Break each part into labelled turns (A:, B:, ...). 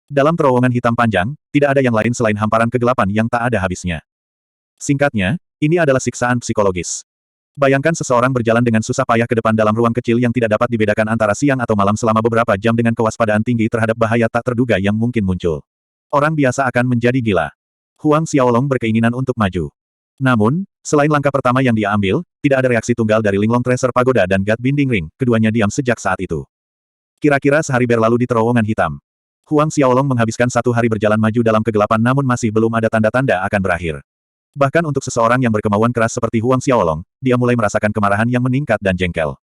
A: Dalam terowongan hitam panjang, tidak ada yang lain selain hamparan kegelapan yang tak ada habisnya. Singkatnya, ini adalah siksaan psikologis. Bayangkan seseorang berjalan dengan susah payah ke depan dalam ruang kecil yang tidak dapat dibedakan antara siang atau malam selama beberapa jam dengan kewaspadaan tinggi terhadap bahaya tak terduga yang mungkin muncul. Orang biasa akan menjadi gila. Huang Xiaolong berkeinginan untuk maju. Namun, selain langkah pertama yang dia ambil, tidak ada reaksi tunggal dari Linglong Tracer Pagoda dan God Binding Ring, keduanya diam sejak saat itu. Kira-kira sehari berlalu di terowongan hitam. Huang Xiaolong menghabiskan 1 hari berjalan maju dalam kegelapan namun masih belum ada tanda-tanda akan berakhir. Bahkan untuk seseorang yang berkemauan keras seperti Huang Xiaolong, dia mulai merasakan kemarahan yang meningkat dan jengkel.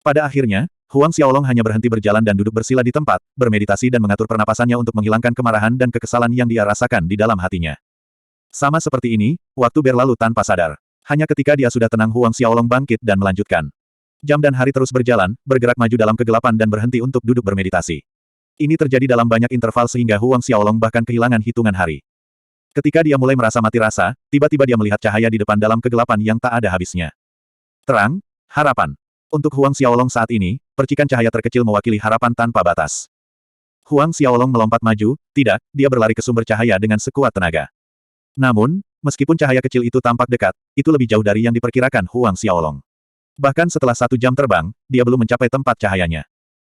A: Pada akhirnya, Huang Xiaolong hanya berhenti berjalan dan duduk bersila di tempat, bermeditasi dan mengatur pernapasannya untuk menghilangkan kemarahan dan kekesalan yang dia rasakan di dalam hatinya. Sama seperti ini, waktu berlalu tanpa sadar. Hanya ketika dia sudah tenang Huang Xiaolong bangkit dan melanjutkan. Jam dan hari terus berjalan, bergerak maju dalam kegelapan dan berhenti untuk duduk bermeditasi. Ini terjadi dalam banyak interval sehingga Huang Xiaolong bahkan kehilangan hitungan hari. Ketika dia mulai merasa mati rasa, tiba-tiba dia melihat cahaya di depan dalam kegelapan yang tak ada habisnya. Terang, harapan. Untuk Huang Xiaolong saat ini, percikan cahaya terkecil mewakili harapan tanpa batas. Huang Xiaolong melompat maju, tidak, dia berlari ke sumber cahaya dengan sekuat tenaga. Namun, meskipun cahaya kecil itu tampak dekat, itu lebih jauh dari yang diperkirakan Huang Xiaolong. Bahkan setelah 1 jam terbang, dia belum mencapai tempat cahayanya.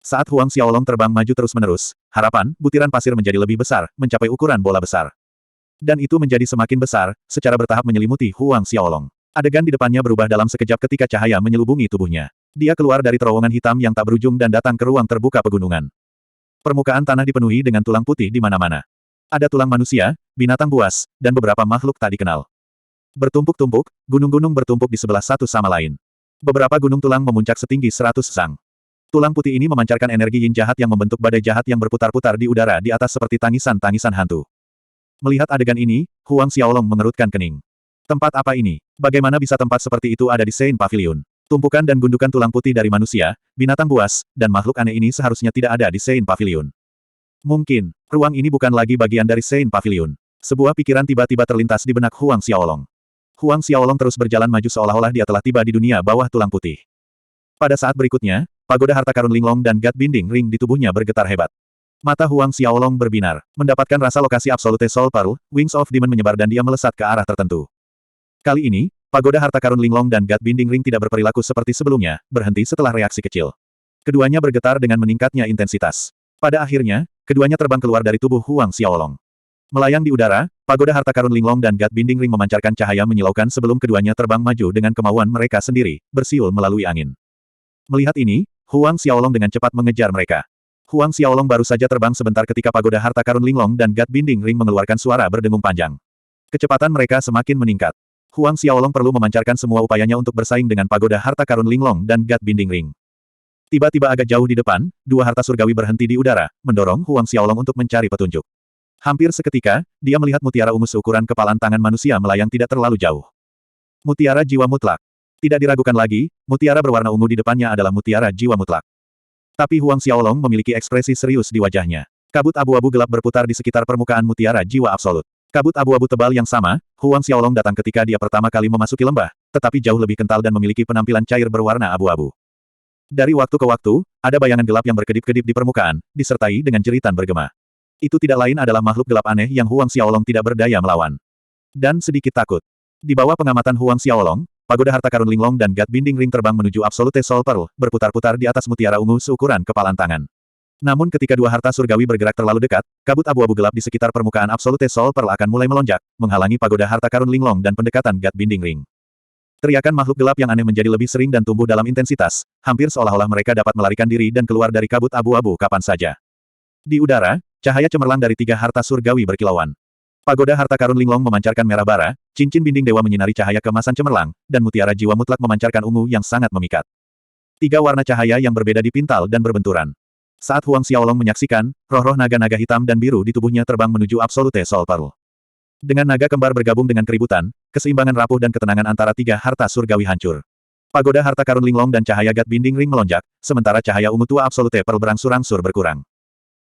A: Saat Huang Xiaolong terbang maju terus-menerus, harapan, butiran pasir menjadi lebih besar, mencapai ukuran bola besar. Dan itu menjadi semakin besar, secara bertahap menyelimuti Huang Xiaolong. Adegan di depannya berubah dalam sekejap ketika cahaya menyelubungi tubuhnya. Dia keluar dari terowongan hitam yang tak berujung dan datang ke ruang terbuka pegunungan. Permukaan tanah dipenuhi dengan tulang putih di mana-mana. Ada tulang manusia, binatang buas, dan beberapa makhluk tak dikenal. Bertumpuk-tumpuk, gunung-gunung bertumpuk di sebelah satu sama lain. Beberapa gunung tulang memuncak setinggi 100 sang. Tulang putih ini memancarkan energi yin jahat yang membentuk badai jahat yang berputar-putar di udara di atas seperti tangisan-tangisan hantu. Melihat adegan ini, Huang Xiaolong mengerutkan kening. Tempat apa ini? Bagaimana bisa tempat seperti itu ada di Sein Pavilion? Tumpukan dan gundukan tulang putih dari manusia, binatang buas, dan makhluk aneh ini seharusnya tidak ada di Sein Pavilion. Mungkin, ruang ini bukan lagi bagian dari Sein Pavilion. Sebuah pikiran tiba-tiba terlintas di benak Huang Xiaolong. Huang Xiaolong terus berjalan maju seolah-olah dia telah tiba di dunia bawah tulang putih. Pada saat berikutnya, pagoda harta karun Linglong dan God Binding Ring di tubuhnya bergetar hebat. Mata Huang Xiaolong berbinar. Mendapatkan rasa lokasi Absolute Soul Pearl, Wings of Demon menyebar dan dia melesat ke arah tertentu. Kali ini, pagoda harta karun Linglong dan God Binding Ring tidak berperilaku seperti sebelumnya, berhenti setelah reaksi kecil. Keduanya bergetar dengan meningkatnya intensitas. Pada akhirnya, keduanya terbang keluar dari tubuh Huang Xiaolong. Melayang di udara, pagoda harta karun Linglong dan God Binding Ring memancarkan cahaya menyilaukan sebelum keduanya terbang maju dengan kemauan mereka sendiri, bersiul melalui angin. Melihat ini, Huang Xiaolong dengan cepat mengejar mereka. Huang Xiaolong baru saja terbang sebentar ketika pagoda harta karun Linglong dan God Binding Ring mengeluarkan suara berdengung panjang. Kecepatan mereka semakin meningkat. Huang Xiaolong perlu memancarkan semua upayanya untuk bersaing dengan pagoda harta karun Linglong dan God Binding Ring. Tiba-tiba agak jauh di depan, dua harta surgawi berhenti di udara, mendorong Huang Xiaolong untuk mencari petunjuk. Hampir seketika, dia melihat mutiara ungu seukuran kepalan tangan manusia melayang tidak terlalu jauh. Mutiara jiwa mutlak. Tidak diragukan lagi, mutiara berwarna ungu di depannya adalah mutiara jiwa mutlak. Tapi Huang Xiaolong memiliki ekspresi serius di wajahnya. Kabut abu-abu gelap berputar di sekitar permukaan mutiara jiwa absolut. Kabut abu-abu tebal yang sama, Huang Xiaolong datang ketika dia pertama kali memasuki lembah, tetapi jauh lebih kental dan memiliki penampilan cair berwarna abu-abu. Dari waktu ke waktu, ada bayangan gelap yang berkedip-kedip di permukaan, disertai dengan jeritan bergema. Itu tidak lain adalah makhluk gelap aneh yang Huang Xiaolong tidak berdaya melawan. Dan sedikit takut. Di bawah pengamatan Huang Xiaolong, pagoda harta karun Linglong dan God Binding Ring terbang menuju Absolute Soul Pearl, berputar-putar di atas mutiara ungu seukuran kepalan tangan. Namun ketika dua harta surgawi bergerak terlalu dekat, kabut abu-abu gelap di sekitar permukaan Absolute Soul Pearl akan mulai melonjak, menghalangi pagoda harta karun Linglong dan pendekatan God Binding Ring. Teriakan makhluk gelap yang aneh menjadi lebih sering dan tumbuh dalam intensitas, hampir seolah-olah mereka dapat melarikan diri dan keluar dari kabut abu-abu kapan saja. Di udara, cahaya cemerlang dari tiga harta surgawi berkilauan. Pagoda harta karun Linglong memancarkan merah bara, cincin binding dewa menyinari cahaya keemasan cemerlang, dan mutiara jiwa mutlak memancarkan ungu yang sangat memikat. Tiga warna cahaya yang berbeda dipintal dan berbenturan. Saat Huang Xiaolong menyaksikan, roh-roh naga-naga hitam dan biru di tubuhnya terbang menuju Absolute Soul Pearl. Dengan naga kembar bergabung dengan keributan, keseimbangan rapuh dan ketenangan antara tiga harta surgawi hancur. Pagoda harta karun Linglong dan cahaya God Binding Ring melonjak, sementara cahaya ungu tua Absolute Pearl berangsur-angsur berkurang.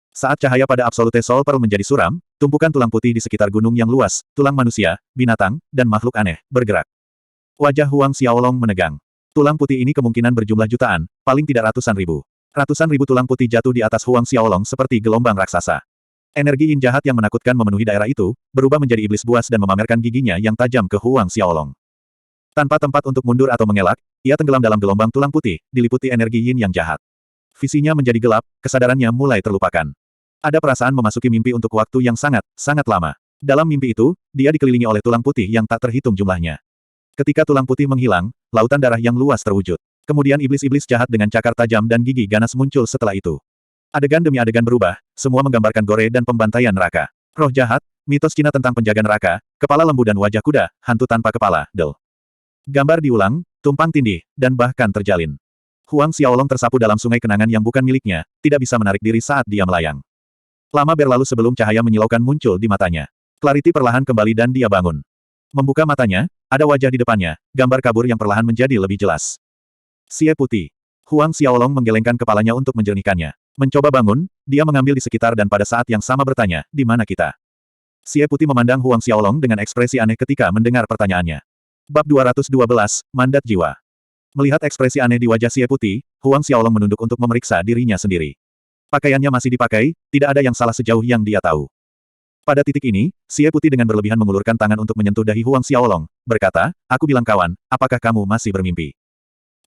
A: Saat cahaya pada Absolute Soul Pearl menjadi suram, tumpukan tulang putih di sekitar gunung yang luas, tulang manusia, binatang, dan makhluk aneh, bergerak. Wajah Huang Xiaolong menegang. Tulang putih ini kemungkinan berjumlah jutaan, paling tidak ratusan ribu. Ratusan ribu tulang putih jatuh di atas Huang Xiaolong seperti gelombang raksasa. Energi yin jahat yang menakutkan memenuhi daerah itu, berubah menjadi iblis buas dan memamerkan giginya yang tajam ke Huang Xiaolong. Tanpa tempat untuk mundur atau mengelak, ia tenggelam dalam gelombang tulang putih, diliputi energi yin yang jahat. Visinya menjadi gelap, kesadarannya mulai terlupakan. Ada perasaan memasuki mimpi untuk waktu yang sangat, sangat lama. Dalam mimpi itu, dia dikelilingi oleh tulang putih yang tak terhitung jumlahnya. Ketika tulang putih menghilang, lautan darah yang luas terwujud. Kemudian iblis-iblis jahat dengan cakar tajam dan gigi ganas muncul setelah itu. Adegan demi adegan berubah, semua menggambarkan gore dan pembantaian neraka. Roh jahat, mitos Cina tentang penjaga neraka, kepala lembu dan wajah kuda, hantu tanpa kepala, Del. Gambar diulang, tumpang tindih, dan bahkan terjalin. Huang Xiaolong tersapu dalam sungai kenangan yang bukan miliknya, tidak bisa menarik diri saat dia melayang. Lama berlalu sebelum cahaya menyilaukan muncul di matanya. Clarity perlahan kembali dan dia bangun. Membuka matanya, ada wajah di depannya, gambar kabur yang perlahan menjadi lebih jelas. Xie Putih. Huang Xiaolong menggelengkan kepalanya untuk menjernihkannya. Mencoba bangun, dia mengambil di sekitar dan pada saat yang sama bertanya, di mana kita? Xie Putih memandang Huang Xiaolong dengan ekspresi aneh ketika mendengar pertanyaannya. Bab 212, Mandat Jiwa. Melihat ekspresi aneh di wajah Xie Putih, Huang Xiaolong menunduk untuk memeriksa dirinya sendiri. Pakaiannya masih dipakai, tidak ada yang salah sejauh yang dia tahu. Pada titik ini, Xie Putih dengan berlebihan mengulurkan tangan untuk menyentuh dahi Huang Xiaolong, berkata, aku bilang kawan, apakah kamu masih bermimpi?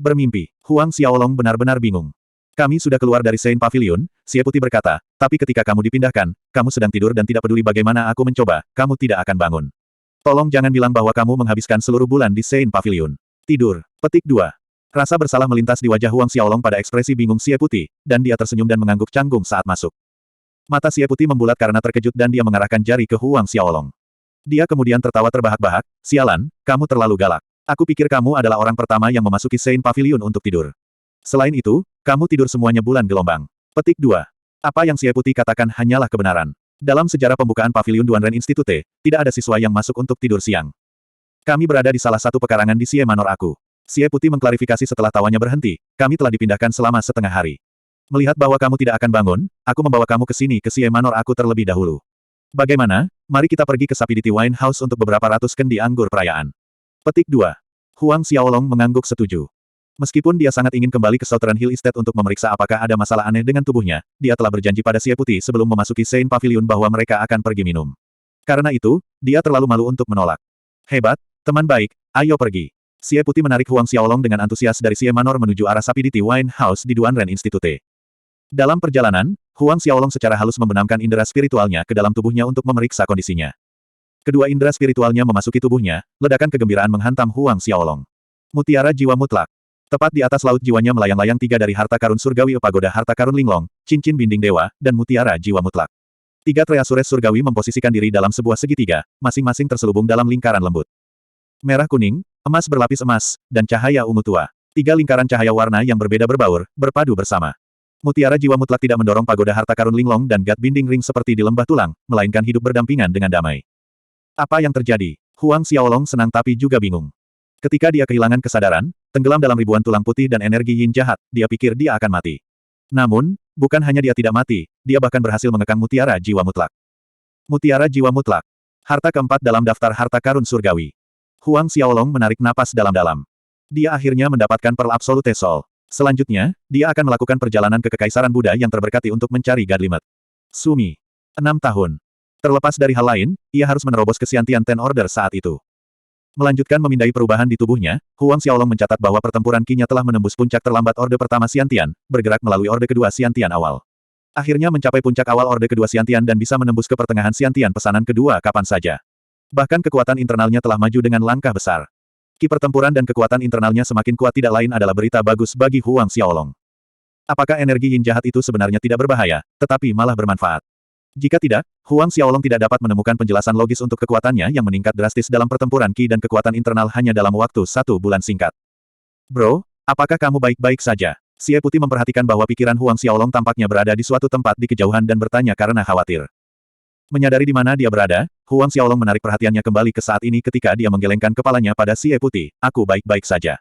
A: Bermimpi. Huang Xiaolong benar-benar bingung. Kami sudah keluar dari Sein Pavilion, Xie Putih berkata, tapi ketika kamu dipindahkan, kamu sedang tidur dan tidak peduli bagaimana aku mencoba, kamu tidak akan bangun. Tolong jangan bilang bahwa kamu menghabiskan seluruh bulan di Sein Pavilion. Tidur. Petik 2. Rasa bersalah melintas di wajah Huang Xiaolong pada ekspresi bingung Xie Putih, dan dia tersenyum dan mengangguk canggung saat masuk. Mata Xie Putih membulat karena terkejut dan dia mengarahkan jari ke Huang Xiaolong. Dia kemudian tertawa terbahak-bahak, sialan, kamu terlalu galak. Aku pikir kamu adalah orang pertama yang memasuki Sein Pavilion untuk tidur. Selain itu, kamu tidur semuanya bulan gelombang. Petik 2. Apa yang Xie Putih katakan hanyalah kebenaran. Dalam sejarah pembukaan Pavilion Duanren Institute, tidak ada siswa yang masuk untuk tidur siang. Kami berada di salah satu pekarangan di Xie Manor aku. Xie Putih mengklarifikasi setelah tawanya berhenti, kami telah dipindahkan selama setengah hari. Melihat bahwa kamu tidak akan bangun, aku membawa kamu ke sini ke Xie Manor aku terlebih dahulu. Bagaimana? Mari kita pergi ke Sapidity Wine House untuk beberapa ratus kendi anggur perayaan. Petik 2. Huang Xiaolong mengangguk setuju. Meskipun dia sangat ingin kembali ke Southern Hill Estate untuk memeriksa apakah ada masalah aneh dengan tubuhnya, dia telah berjanji pada Xie Putih sebelum memasuki Sein Pavilion bahwa mereka akan pergi minum. Karena itu, dia terlalu malu untuk menolak. Hebat, teman baik, ayo pergi. Xie Putih menarik Huang Xiaolong dengan antusias dari Xie Manor menuju arah Sapidity Wine House di Duanren Institute. Dalam perjalanan, Huang Xiaolong secara halus membenamkan indera spiritualnya ke dalam tubuhnya untuk memeriksa kondisinya. Kedua indera spiritualnya memasuki tubuhnya, ledakan kegembiraan menghantam Huang Xiaolong. Mutiara jiwa mutlak. Tepat di atas laut jiwanya melayang-layang 3 dari harta karun surgawi pagoda harta karun linglong, cincin binding dewa, dan mutiara jiwa mutlak. 3 treasures surgawi memposisikan diri dalam sebuah segitiga, masing-masing terselubung dalam lingkaran lembut. Merah kuning, emas berlapis emas, dan cahaya ungu tua. 3 lingkaran cahaya warna yang berbeda berbaur, berpadu bersama. Mutiara jiwa mutlak tidak mendorong pagoda harta karun linglong dan God Binding Ring seperti di lembah tulang, melainkan hidup berdampingan dengan damai. Apa yang terjadi? Huang Xiaolong senang tapi juga bingung. Ketika dia kehilangan kesadaran, tenggelam dalam ribuan tulang putih dan energi yin jahat, dia pikir dia akan mati. Namun, bukan hanya dia tidak mati, dia bahkan berhasil mengekang mutiara jiwa mutlak. Mutiara jiwa mutlak. Harta keempat dalam daftar harta karun surgawi. Huang Xiaolong menarik napas dalam-dalam. Dia akhirnya mendapatkan Pearl Absolute Soul. Selanjutnya, dia akan melakukan perjalanan ke Kekaisaran Buddha yang terberkati untuk mencari God Limit. Sumi. 6 tahun. Terlepas dari hal lain, ia harus menerobos ke Xiantian Ten Order saat itu. Melanjutkan memindai perubahan di tubuhnya, Huang Xiaolong mencatat bahwa pertempuran Qi-nya telah menembus puncak terlambat Orde Pertama Xiantian, bergerak melalui Orde Kedua Xiantian awal. Akhirnya mencapai puncak awal Orde Kedua Xiantian dan bisa menembus ke pertengahan Xiantian pesanan kedua kapan saja. Bahkan kekuatan internalnya telah maju dengan langkah besar. Qi pertempuran dan kekuatan internalnya semakin kuat tidak lain adalah berita bagus bagi Huang Xiaolong. Apakah energi yin jahat itu sebenarnya tidak berbahaya, tetapi malah bermanfaat? Jika tidak, Huang Xiaolong tidak dapat menemukan penjelasan logis untuk kekuatannya yang meningkat drastis dalam pertempuran Qi dan kekuatan internal hanya dalam waktu 1 bulan singkat. Bro, apakah kamu baik-baik saja? Xie Putih memperhatikan bahwa pikiran Huang Xiaolong tampaknya berada di suatu tempat di kejauhan dan bertanya karena khawatir. Menyadari di mana dia berada, Huang Xiaolong menarik perhatiannya kembali ke saat ini ketika dia menggelengkan kepalanya pada Xie Putih, aku baik-baik saja.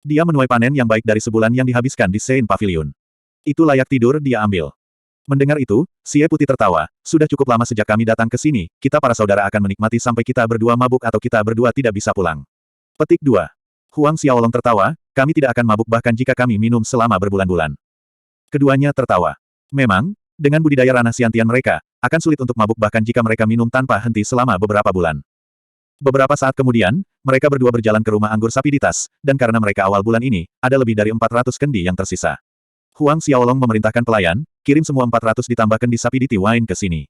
A: Dia menuai panen yang baik dari sebulan yang dihabiskan di Sein Pavilion. Itu layak tidur dia ambil. Mendengar itu, Xie Putih tertawa, sudah cukup lama sejak kami datang ke sini, kita para saudara akan menikmati sampai kita berdua mabuk atau kita berdua tidak bisa pulang. Petik 2. Huang Xiaolong tertawa, kami tidak akan mabuk bahkan jika kami minum selama berbulan-bulan. Keduanya tertawa. Memang, Dengan budidaya ranah Xiantian mereka, akan sulit untuk mabuk bahkan jika mereka minum tanpa henti selama beberapa bulan. Beberapa saat kemudian, mereka berdua berjalan ke rumah anggur sapi di Tas, dan karena mereka awal bulan ini, ada lebih dari 400 kendi yang tersisa. Huang Xiaolong memerintahkan pelayan, kirim semua 400 ditambah kendi sapi di Wine ke sini.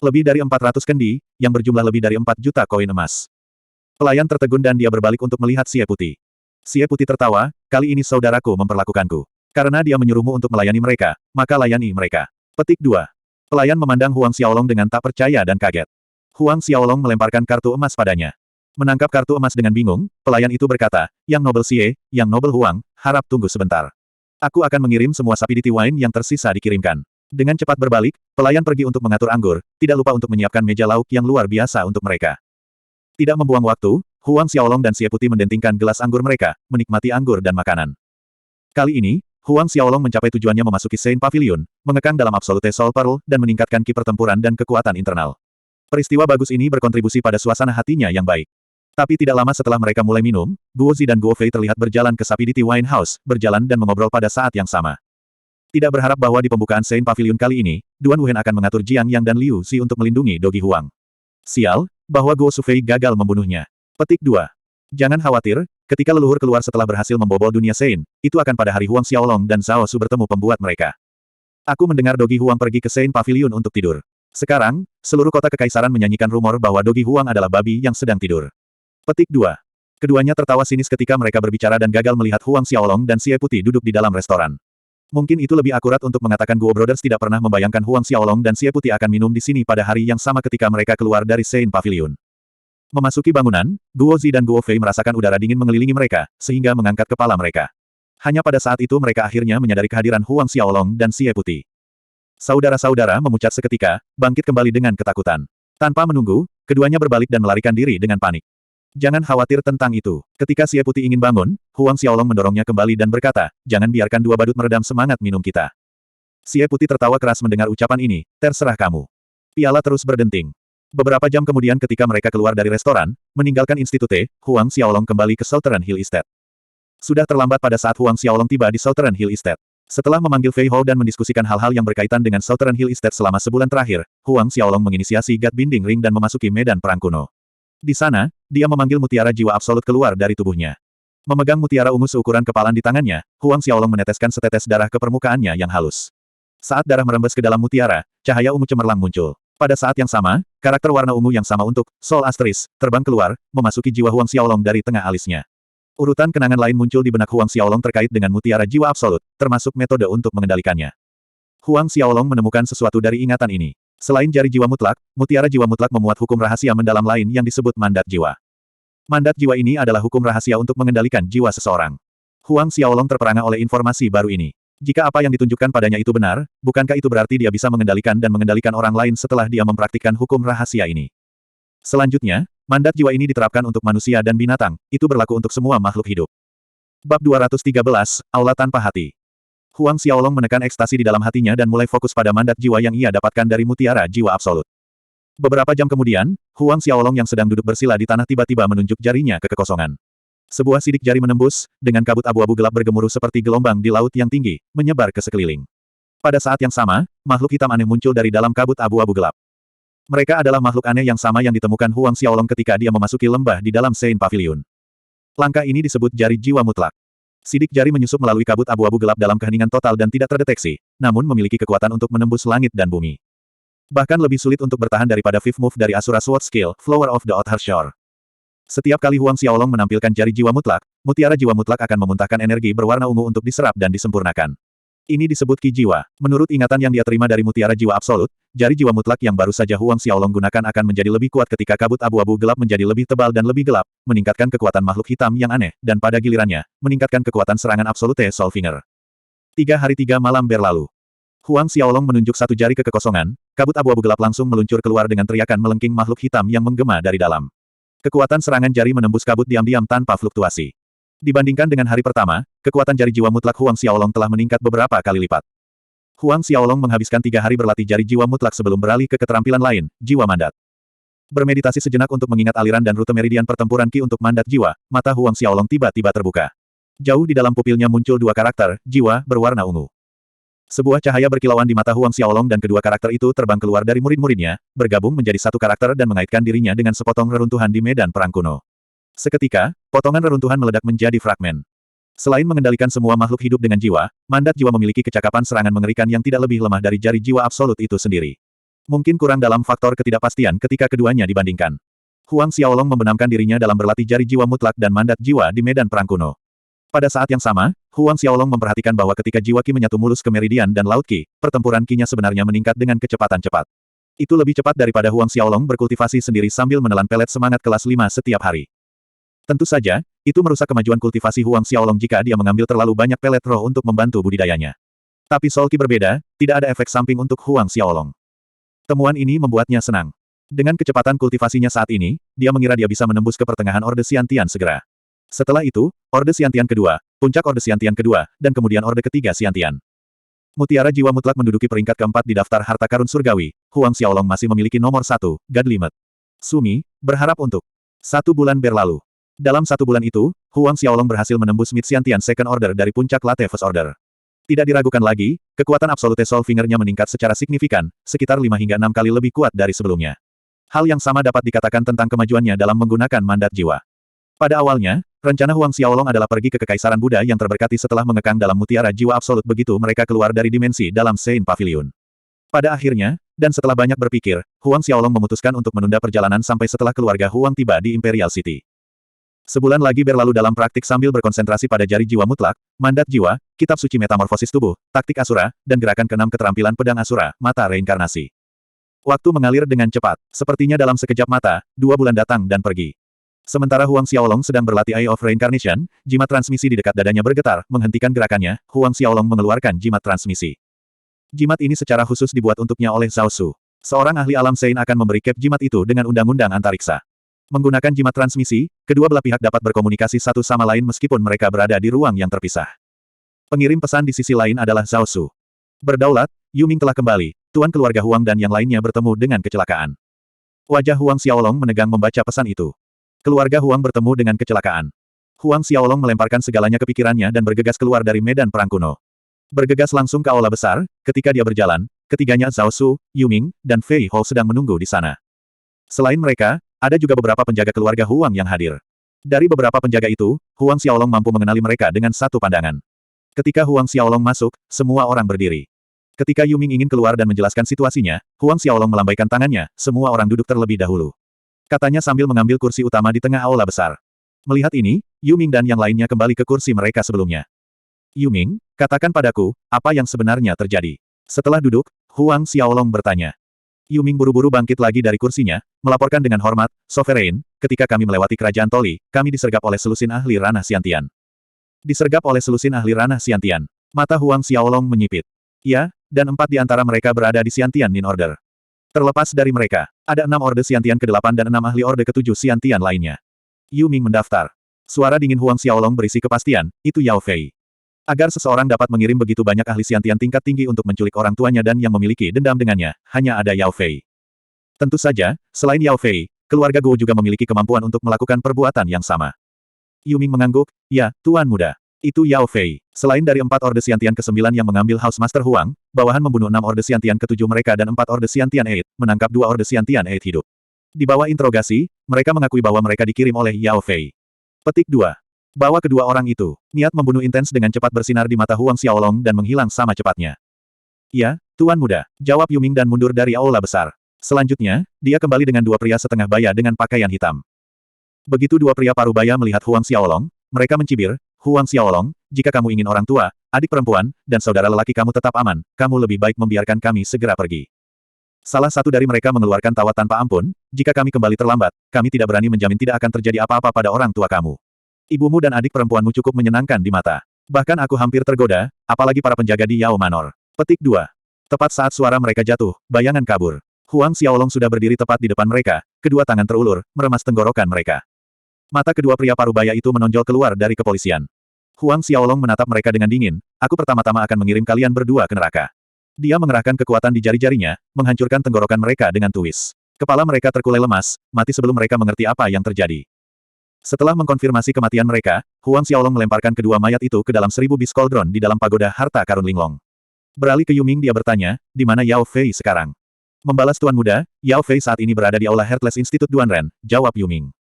A: Lebih dari 400 kendi, yang berjumlah lebih dari 4 juta koin emas. Pelayan tertegun dan dia berbalik untuk melihat Xie Putih. Xie Putih tertawa, kali ini saudaraku memperlakukanku. Karena dia menyuruhmu untuk melayani mereka, maka layani mereka. Petik 2. Pelayan memandang Huang Xiaolong dengan tak percaya dan kaget. Huang Xiaolong melemparkan kartu emas padanya. Menangkap kartu emas dengan bingung, pelayan itu berkata, Yang Nobel Xie, Yang Nobel Huang, harap tunggu sebentar. Aku akan mengirim semua sapi di Wine yang tersisa dikirimkan. Dengan cepat berbalik, pelayan pergi untuk mengatur anggur, tidak lupa untuk menyiapkan meja lauk yang luar biasa untuk mereka. Tidak membuang waktu, Huang Xiaolong dan Xie Putih mendentingkan gelas anggur mereka, menikmati anggur dan makanan. Kali ini, Huang Xiaolong mencapai tujuannya memasuki Saint Pavilion, mengekang dalam Absolute Soul Pearl, dan meningkatkan ki pertempuran dan kekuatan internal. Peristiwa bagus ini berkontribusi pada suasana hatinya yang baik. Tapi tidak lama setelah mereka mulai minum, Guo Zi dan Guo Fei terlihat berjalan ke Sapidity Wine House, berjalan dan mengobrol pada saat yang sama. Tidak berharap bahwa di pembukaan Saint Pavilion kali ini, Duan Wuhen akan mengatur Jiang Yang dan Liu Zi untuk melindungi Dogi Huang. Sial, bahwa Guo Sufei gagal membunuhnya. Petik 2. Jangan khawatir, ketika leluhur keluar setelah berhasil membobol dunia Saint, itu akan pada hari Huang Xiaolong dan Zhao Su bertemu pembuat mereka. Aku mendengar Dogi Huang pergi ke Saint Pavilion untuk tidur. Sekarang, seluruh kota kekaisaran menyanyikan rumor bahwa Dogi Huang adalah babi yang sedang tidur. Petik 2. Keduanya tertawa sinis ketika mereka berbicara dan gagal melihat Huang Xiaolong dan Xie Putih duduk di dalam restoran. Mungkin itu lebih akurat untuk mengatakan Guo Brothers tidak pernah membayangkan Huang Xiaolong dan Xie Putih akan minum di sini pada hari yang sama ketika mereka keluar dari Saint Pavilion. Memasuki bangunan, Guo Zi dan Guo Fei merasakan udara dingin mengelilingi mereka, sehingga mengangkat kepala mereka. Hanya pada saat itu mereka akhirnya menyadari kehadiran Huang Xiaolong dan Xie Putih. Saudara-saudara memucat seketika, bangkit kembali dengan ketakutan. Tanpa menunggu, keduanya berbalik dan melarikan diri dengan panik. Jangan khawatir tentang itu. Ketika Xie Putih ingin bangun, Huang Xiaolong mendorongnya kembali dan berkata, jangan biarkan dua badut meredam semangat minum kita. Xie Putih tertawa keras mendengar ucapan ini, terserah kamu. Piala terus berdenting. Beberapa jam kemudian ketika mereka keluar dari restoran, meninggalkan institute, Huang Xiaolong kembali ke Southern Hill Estate. Sudah terlambat pada saat Huang Xiaolong tiba di Southern Hill Estate. Setelah memanggil Fei Hou dan mendiskusikan hal-hal yang berkaitan dengan Southern Hill Estate selama sebulan terakhir, Huang Xiaolong menginisiasi God Binding Ring dan memasuki medan perang kuno. Di sana, dia memanggil mutiara jiwa absolut keluar dari tubuhnya. Memegang mutiara ungu seukuran kepalan di tangannya, Huang Xiaolong meneteskan setetes darah ke permukaannya yang halus. Saat darah merembes ke dalam mutiara, cahaya ungu cemerlang muncul. Pada saat yang sama, karakter warna ungu yang sama untuk Soul Asteris terbang keluar, memasuki jiwa Huang Xiaolong dari tengah alisnya. Urutan kenangan lain muncul di benak Huang Xiaolong terkait dengan mutiara jiwa absolut, termasuk metode untuk mengendalikannya. Huang Xiaolong menemukan sesuatu dari ingatan ini. Selain jari jiwa mutlak, mutiara jiwa mutlak memuat hukum rahasia mendalam lain yang disebut mandat jiwa. Mandat jiwa ini adalah hukum rahasia untuk mengendalikan jiwa seseorang. Huang Xiaolong terperangah oleh informasi baru ini. Jika apa yang ditunjukkan padanya itu benar, bukankah itu berarti dia bisa mengendalikan dan mengendalikan orang lain setelah dia mempraktikkan hukum rahasia ini? Selanjutnya, mandat jiwa ini diterapkan untuk manusia dan binatang, itu berlaku untuk semua makhluk hidup. Bab 213, Aula Tanpa Hati. Huang Xiaolong menekan ekstasi di dalam hatinya dan mulai fokus pada mandat jiwa yang ia dapatkan dari mutiara jiwa absolut. Beberapa jam kemudian, Huang Xiaolong yang sedang duduk bersila di tanah tiba-tiba menunjuk jarinya ke kekosongan. Sebuah sidik jari menembus, dengan kabut abu-abu gelap bergemuruh seperti gelombang di laut yang tinggi, menyebar ke sekeliling. Pada saat yang sama, makhluk hitam aneh muncul dari dalam kabut abu-abu gelap. Mereka adalah makhluk aneh yang sama yang ditemukan Huang Xiaolong ketika dia memasuki lembah di dalam Saint Pavilion. Langkah ini disebut jari jiwa mutlak. Sidik jari menyusup melalui kabut abu-abu gelap dalam keheningan total dan tidak terdeteksi, namun memiliki kekuatan untuk menembus langit dan bumi. Bahkan lebih sulit untuk bertahan daripada Fifth Move dari Asura Sword Skill, Flower of the Outer Shore. Setiap kali Huang Xiaolong menampilkan jari jiwa mutlak, mutiara jiwa mutlak akan memuntahkan energi berwarna ungu untuk diserap dan disempurnakan. Ini disebut Ki Jiwa. Menurut ingatan yang dia terima dari mutiara jiwa absolut, jari jiwa mutlak yang baru saja Huang Xiaolong gunakan akan menjadi lebih kuat ketika kabut abu-abu gelap menjadi lebih tebal dan lebih gelap, meningkatkan kekuatan makhluk hitam yang aneh, dan pada gilirannya, meningkatkan kekuatan serangan Absolute Soul Finger. 3 hari 3 malam berlalu. Huang Xiaolong menunjuk satu jari ke kekosongan, kabut abu-abu gelap langsung meluncur keluar dengan teriakan melengking makhluk hitam yang menggema dari dalam. Kekuatan serangan jari menembus kabut diam-diam tanpa fluktuasi. Dibandingkan dengan hari pertama, kekuatan jari jiwa mutlak Huang Xiaolong telah meningkat beberapa kali lipat. Huang Xiaolong menghabiskan 3 hari berlatih jari jiwa mutlak sebelum beralih ke keterampilan lain, jiwa mandat. Bermeditasi sejenak untuk mengingat aliran dan rute meridian pertempuran Ki untuk mandat jiwa, mata Huang Xiaolong tiba-tiba terbuka. Jauh di dalam pupilnya muncul dua karakter, jiwa, berwarna ungu. Sebuah cahaya berkilauan di mata Huang Xiaolong dan kedua karakter itu terbang keluar dari murid-muridnya, bergabung menjadi satu karakter dan mengaitkan dirinya dengan sepotong reruntuhan di medan perang kuno. Seketika, potongan reruntuhan meledak menjadi fragmen. Selain mengendalikan semua makhluk hidup dengan jiwa, mandat jiwa memiliki kecakapan serangan mengerikan yang tidak lebih lemah dari jari jiwa absolut itu sendiri. Mungkin kurang dalam faktor ketidakpastian ketika keduanya dibandingkan. Huang Xiaolong membenamkan dirinya dalam berlatih jari jiwa mutlak dan mandat jiwa di medan perang kuno. Pada saat yang sama, Huang Xiaolong memperhatikan bahwa ketika jiwa Qi menyatu mulus ke meridian dan laut Qi, pertempuran Qi-nya sebenarnya meningkat dengan kecepatan cepat. Itu lebih cepat daripada Huang Xiaolong berkultivasi sendiri sambil menelan pelet semangat kelas 5 setiap hari. Tentu saja, itu merusak kemajuan kultivasi Huang Xiaolong jika dia mengambil terlalu banyak pelet roh untuk membantu budidayanya. Tapi Soul Qi berbeda, tidak ada efek samping untuk Huang Xiaolong. Temuan ini membuatnya senang. Dengan kecepatan kultivasinya saat ini, dia mengira dia bisa menembus ke pertengahan Orde Xiantian segera. Setelah itu, Orde Xiantian kedua, puncak Orde Xiantian kedua, dan kemudian Orde ketiga Xiantian. Mutiara jiwa mutlak menduduki peringkat keempat di daftar harta karun surgawi, Huang Xiaolong masih memiliki nomor 1, God Limit. Sumi, berharap untuk 1 bulan berlalu. Dalam 1 bulan itu, Huang Xiaolong berhasil menembus Mid Xiantian Second Order dari puncak Latte First Order. Tidak diragukan lagi, kekuatan Absolute Soul Finger-nya meningkat secara signifikan, sekitar 5 hingga 6 kali lebih kuat dari sebelumnya. Hal yang sama dapat dikatakan tentang kemajuannya dalam menggunakan mandat jiwa. Pada awalnya, rencana Huang Xiaolong adalah pergi ke Kekaisaran Buddha yang terberkati setelah mengekang dalam mutiara jiwa absolut begitu mereka keluar dari dimensi dalam Sein Pavilion. Pada akhirnya, dan setelah banyak berpikir, Huang Xiaolong memutuskan untuk menunda perjalanan sampai setelah keluarga Huang tiba di Imperial City. Sebulan lagi berlalu dalam praktik sambil berkonsentrasi pada jari jiwa mutlak, mandat jiwa, kitab suci metamorfosis tubuh, taktik Asura, dan gerakan keenam keterampilan pedang Asura, mata reinkarnasi. Waktu mengalir dengan cepat, sepertinya dalam sekejap mata, 2 bulan datang dan pergi. Sementara Huang Xiaolong sedang berlatih Eye of Reincarnation, jimat transmisi di dekat dadanya bergetar, menghentikan gerakannya, Huang Xiaolong mengeluarkan jimat transmisi. Jimat ini secara khusus dibuat untuknya oleh Zhao Su. Seorang ahli alam Sein akan memberi cap jimat itu dengan undang-undang antariksa. Menggunakan jimat transmisi, kedua belah pihak dapat berkomunikasi satu sama lain meskipun mereka berada di ruang yang terpisah. Pengirim pesan di sisi lain adalah Zhao Su. Berdaulat, Yu Ming telah kembali, tuan keluarga Huang dan yang lainnya bertemu dengan kecelakaan. Wajah Huang Xiaolong menegang membaca pesan itu. Keluarga Huang bertemu dengan kecelakaan. Huang Xiaolong melemparkan segalanya ke pikirannya dan bergegas keluar dari medan perang kuno. Bergegas langsung ke aula besar, ketika dia berjalan, ketiganya Zhao Su, Yu Ming, dan Fei Hou sedang menunggu di sana. Selain mereka, ada juga beberapa penjaga keluarga Huang yang hadir. Dari beberapa penjaga itu, Huang Xiaolong mampu mengenali mereka dengan satu pandangan. Ketika Huang Xiaolong masuk, semua orang berdiri. Ketika Yu Ming ingin keluar dan menjelaskan situasinya, Huang Xiaolong melambaikan tangannya, semua orang duduk terlebih dahulu. Katanya sambil mengambil kursi utama di tengah aula besar. Melihat ini, Yu Ming dan yang lainnya kembali ke kursi mereka sebelumnya. Yu Ming, katakan padaku, apa yang sebenarnya terjadi? Setelah duduk, Huang Xiaolong bertanya. Yu Ming buru-buru bangkit lagi dari kursinya, melaporkan dengan hormat, Sovereign, ketika kami melewati kerajaan Toli, kami disergap oleh selusin ahli ranah Xiantian. Disergap oleh selusin ahli ranah Xiantian. Mata Huang Xiaolong menyipit. Ya, dan 4 di antara mereka berada di Xiantian Nin Order. Terlepas dari mereka, ada 6 Orde Xiantian ke-8 dan 6 ahli Orde ke-7 Xiantian lainnya. Yu Ming mendaftar. Suara dingin Huang Xiaolong berisi kepastian, itu Yao Fei. Agar seseorang dapat mengirim begitu banyak ahli Xiantian tingkat tinggi untuk menculik orang tuanya dan yang memiliki dendam dengannya, hanya ada Yao Fei. Tentu saja, selain Yao Fei, keluarga Guo juga memiliki kemampuan untuk melakukan perbuatan yang sama. Yu Ming mengangguk, ya, Tuan Muda. Itu Yao Fei. Selain dari 4 Orde Xiantian ke-9 yang mengambil House Master Huang, bawahan membunuh 6 Orde Xiantian ke-7 mereka dan 4 Orde Xiantian 8, menangkap 2 Orde Xiantian 8 hidup. Di bawah interogasi, mereka mengakui bahwa mereka dikirim oleh Yao Fei. Petik 2. Bahwa kedua orang itu, niat membunuh intens dengan cepat bersinar di mata Huang Xiaolong dan menghilang sama cepatnya. Ya, Tuan Muda, jawab Yu Ming dan mundur dari aula besar. Selanjutnya, dia kembali dengan 2 pria setengah baya dengan pakaian hitam. Begitu 2 pria parubaya melihat Huang Xiaolong, mereka mencibir, Huang Xiaolong, jika kamu ingin orang tua, adik perempuan, dan saudara lelaki kamu tetap aman, kamu lebih baik membiarkan kami segera pergi. Salah satu dari mereka mengeluarkan tawa tanpa ampun, jika kami kembali terlambat, kami tidak berani menjamin tidak akan terjadi apa-apa pada orang tua kamu. Ibumu dan adik perempuanmu cukup menyenangkan di mata. Bahkan aku hampir tergoda, apalagi para penjaga di Yao Manor. Petik 2. Tepat saat suara mereka jatuh, bayangan kabur. Huang Xiaolong sudah berdiri tepat di depan mereka, kedua tangan terulur, meremas tenggorokan mereka. Mata kedua pria parubaya itu menonjol keluar dari kepolisian. Huang Xiaolong menatap mereka dengan dingin, aku pertama-tama akan mengirim kalian berdua ke neraka. Dia mengerahkan kekuatan di jari-jarinya, menghancurkan tenggorokan mereka dengan tuwis. Kepala mereka terkulai lemas, mati sebelum mereka mengerti apa yang terjadi. Setelah mengkonfirmasi kematian mereka, Huang Xiaolong melemparkan kedua mayat itu ke dalam 1000 bis cauldron di dalam pagoda harta karun Linglong. Beralih ke Yuming dia bertanya, di mana Yao Fei sekarang? Membalas Tuan Muda, Yao Fei saat ini berada di Aula Heartless Institute Duanren, jawab Yuming.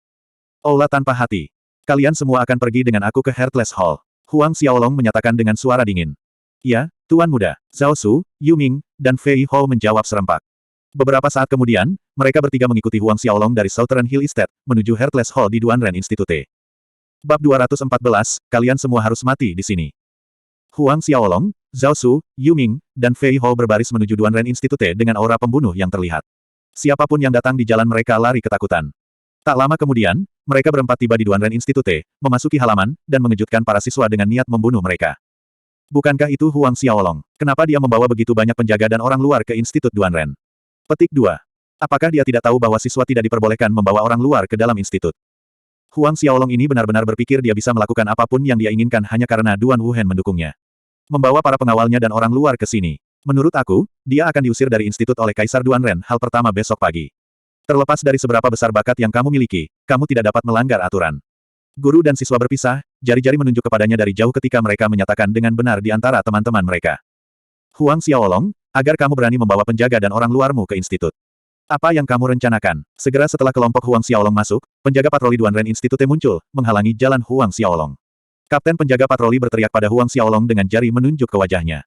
A: Aula tanpa hati. Kalian semua akan pergi dengan aku ke Heartless Hall. Huang Xiaolong menyatakan dengan suara dingin. Ya, Tuan Muda. Zhao Su, Yuming, dan Fei Hou menjawab serempak. Beberapa saat kemudian, mereka bertiga mengikuti Huang Xiaolong dari Southern Hill Estate, menuju Heartless Hall di Duanren Institute. Bab 214, kalian semua harus mati di sini. Huang Xiaolong, Zhao Su, Yuming, dan Fei Hou berbaris menuju Duanren Institute dengan aura pembunuh yang terlihat. Siapapun yang datang di jalan mereka lari ketakutan. Tak lama kemudian, mereka berempat tiba di Duanren Institute, memasuki halaman, dan mengejutkan para siswa dengan niat membunuh mereka. Bukankah itu Huang Xiaolong? Kenapa dia membawa begitu banyak penjaga dan orang luar ke Institut Duanren? Petik 2. Apakah dia tidak tahu bahwa siswa tidak diperbolehkan membawa orang luar ke dalam institut? Huang Xiaolong ini benar-benar berpikir dia bisa melakukan apapun yang dia inginkan hanya karena Duan Wuhen mendukungnya. Membawa para pengawalnya dan orang luar ke sini. Menurut aku, dia akan diusir dari institut oleh Kaisar Duanren hal pertama besok pagi. Terlepas dari seberapa besar bakat yang kamu miliki, kamu tidak dapat melanggar aturan. Guru dan siswa berpisah, jari-jari menunjuk kepadanya dari jauh ketika mereka menyatakan dengan benar di antara teman-teman mereka. Huang Xiaolong, agar kamu berani membawa penjaga dan orang luarmu ke institut. Apa yang kamu rencanakan? Segera setelah kelompok Huang Xiaolong masuk, penjaga patroli Duanren Institute muncul, menghalangi jalan Huang Xiaolong. Kapten penjaga patroli berteriak pada Huang Xiaolong dengan jari menunjuk ke wajahnya.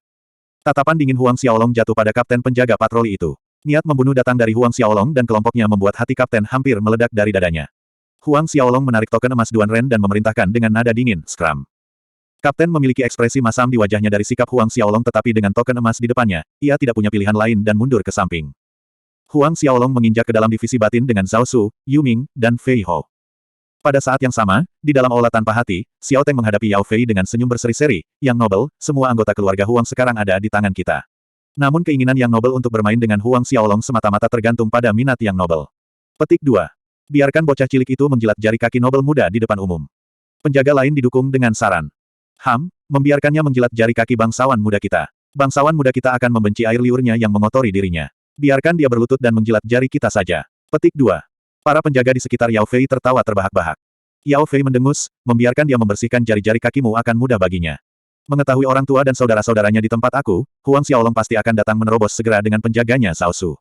A: Tatapan dingin Huang Xiaolong jatuh pada kapten penjaga patroli itu. Niat membunuh datang dari Huang Xiaolong dan kelompoknya membuat hati kapten hampir meledak dari dadanya. Huang Xiaolong menarik token emas Duanren dan memerintahkan dengan nada dingin, "Scram." Kapten memiliki ekspresi masam di wajahnya dari sikap Huang Xiaolong tetapi dengan token emas di depannya, ia tidak punya pilihan lain dan mundur ke samping. Huang Xiaolong menginjak ke dalam divisi batin dengan Zhao Su, Yuming, dan Fei Hou. Pada saat yang sama, di dalam aula tanpa hati, Xiao Teng menghadapi Yao Fei dengan senyum berseri-seri, "Yang Nobel, semua anggota keluarga Huang sekarang ada di tangan kita." Namun keinginan Yang Nobel untuk bermain dengan Huang Xiaolong semata-mata tergantung pada minat Yang Nobel. Petik 2. Biarkan bocah cilik itu menjilat jari kaki Nobel muda di depan umum. Penjaga lain didukung dengan saran. Membiarkannya menjilat jari kaki bangsawan muda kita. Bangsawan muda kita akan membenci air liurnya yang mengotori dirinya. Biarkan dia berlutut dan menjilat jari kita saja. Petik 2. Para penjaga di sekitar Yao Fei tertawa terbahak-bahak. Yao Fei mendengus, membiarkan dia membersihkan jari-jari kakimu akan mudah baginya. Mengetahui orang tua dan saudara-saudaranya di tempat aku, Huang Xiaolong pasti akan datang menerobos segera dengan penjaganya Zhao Su.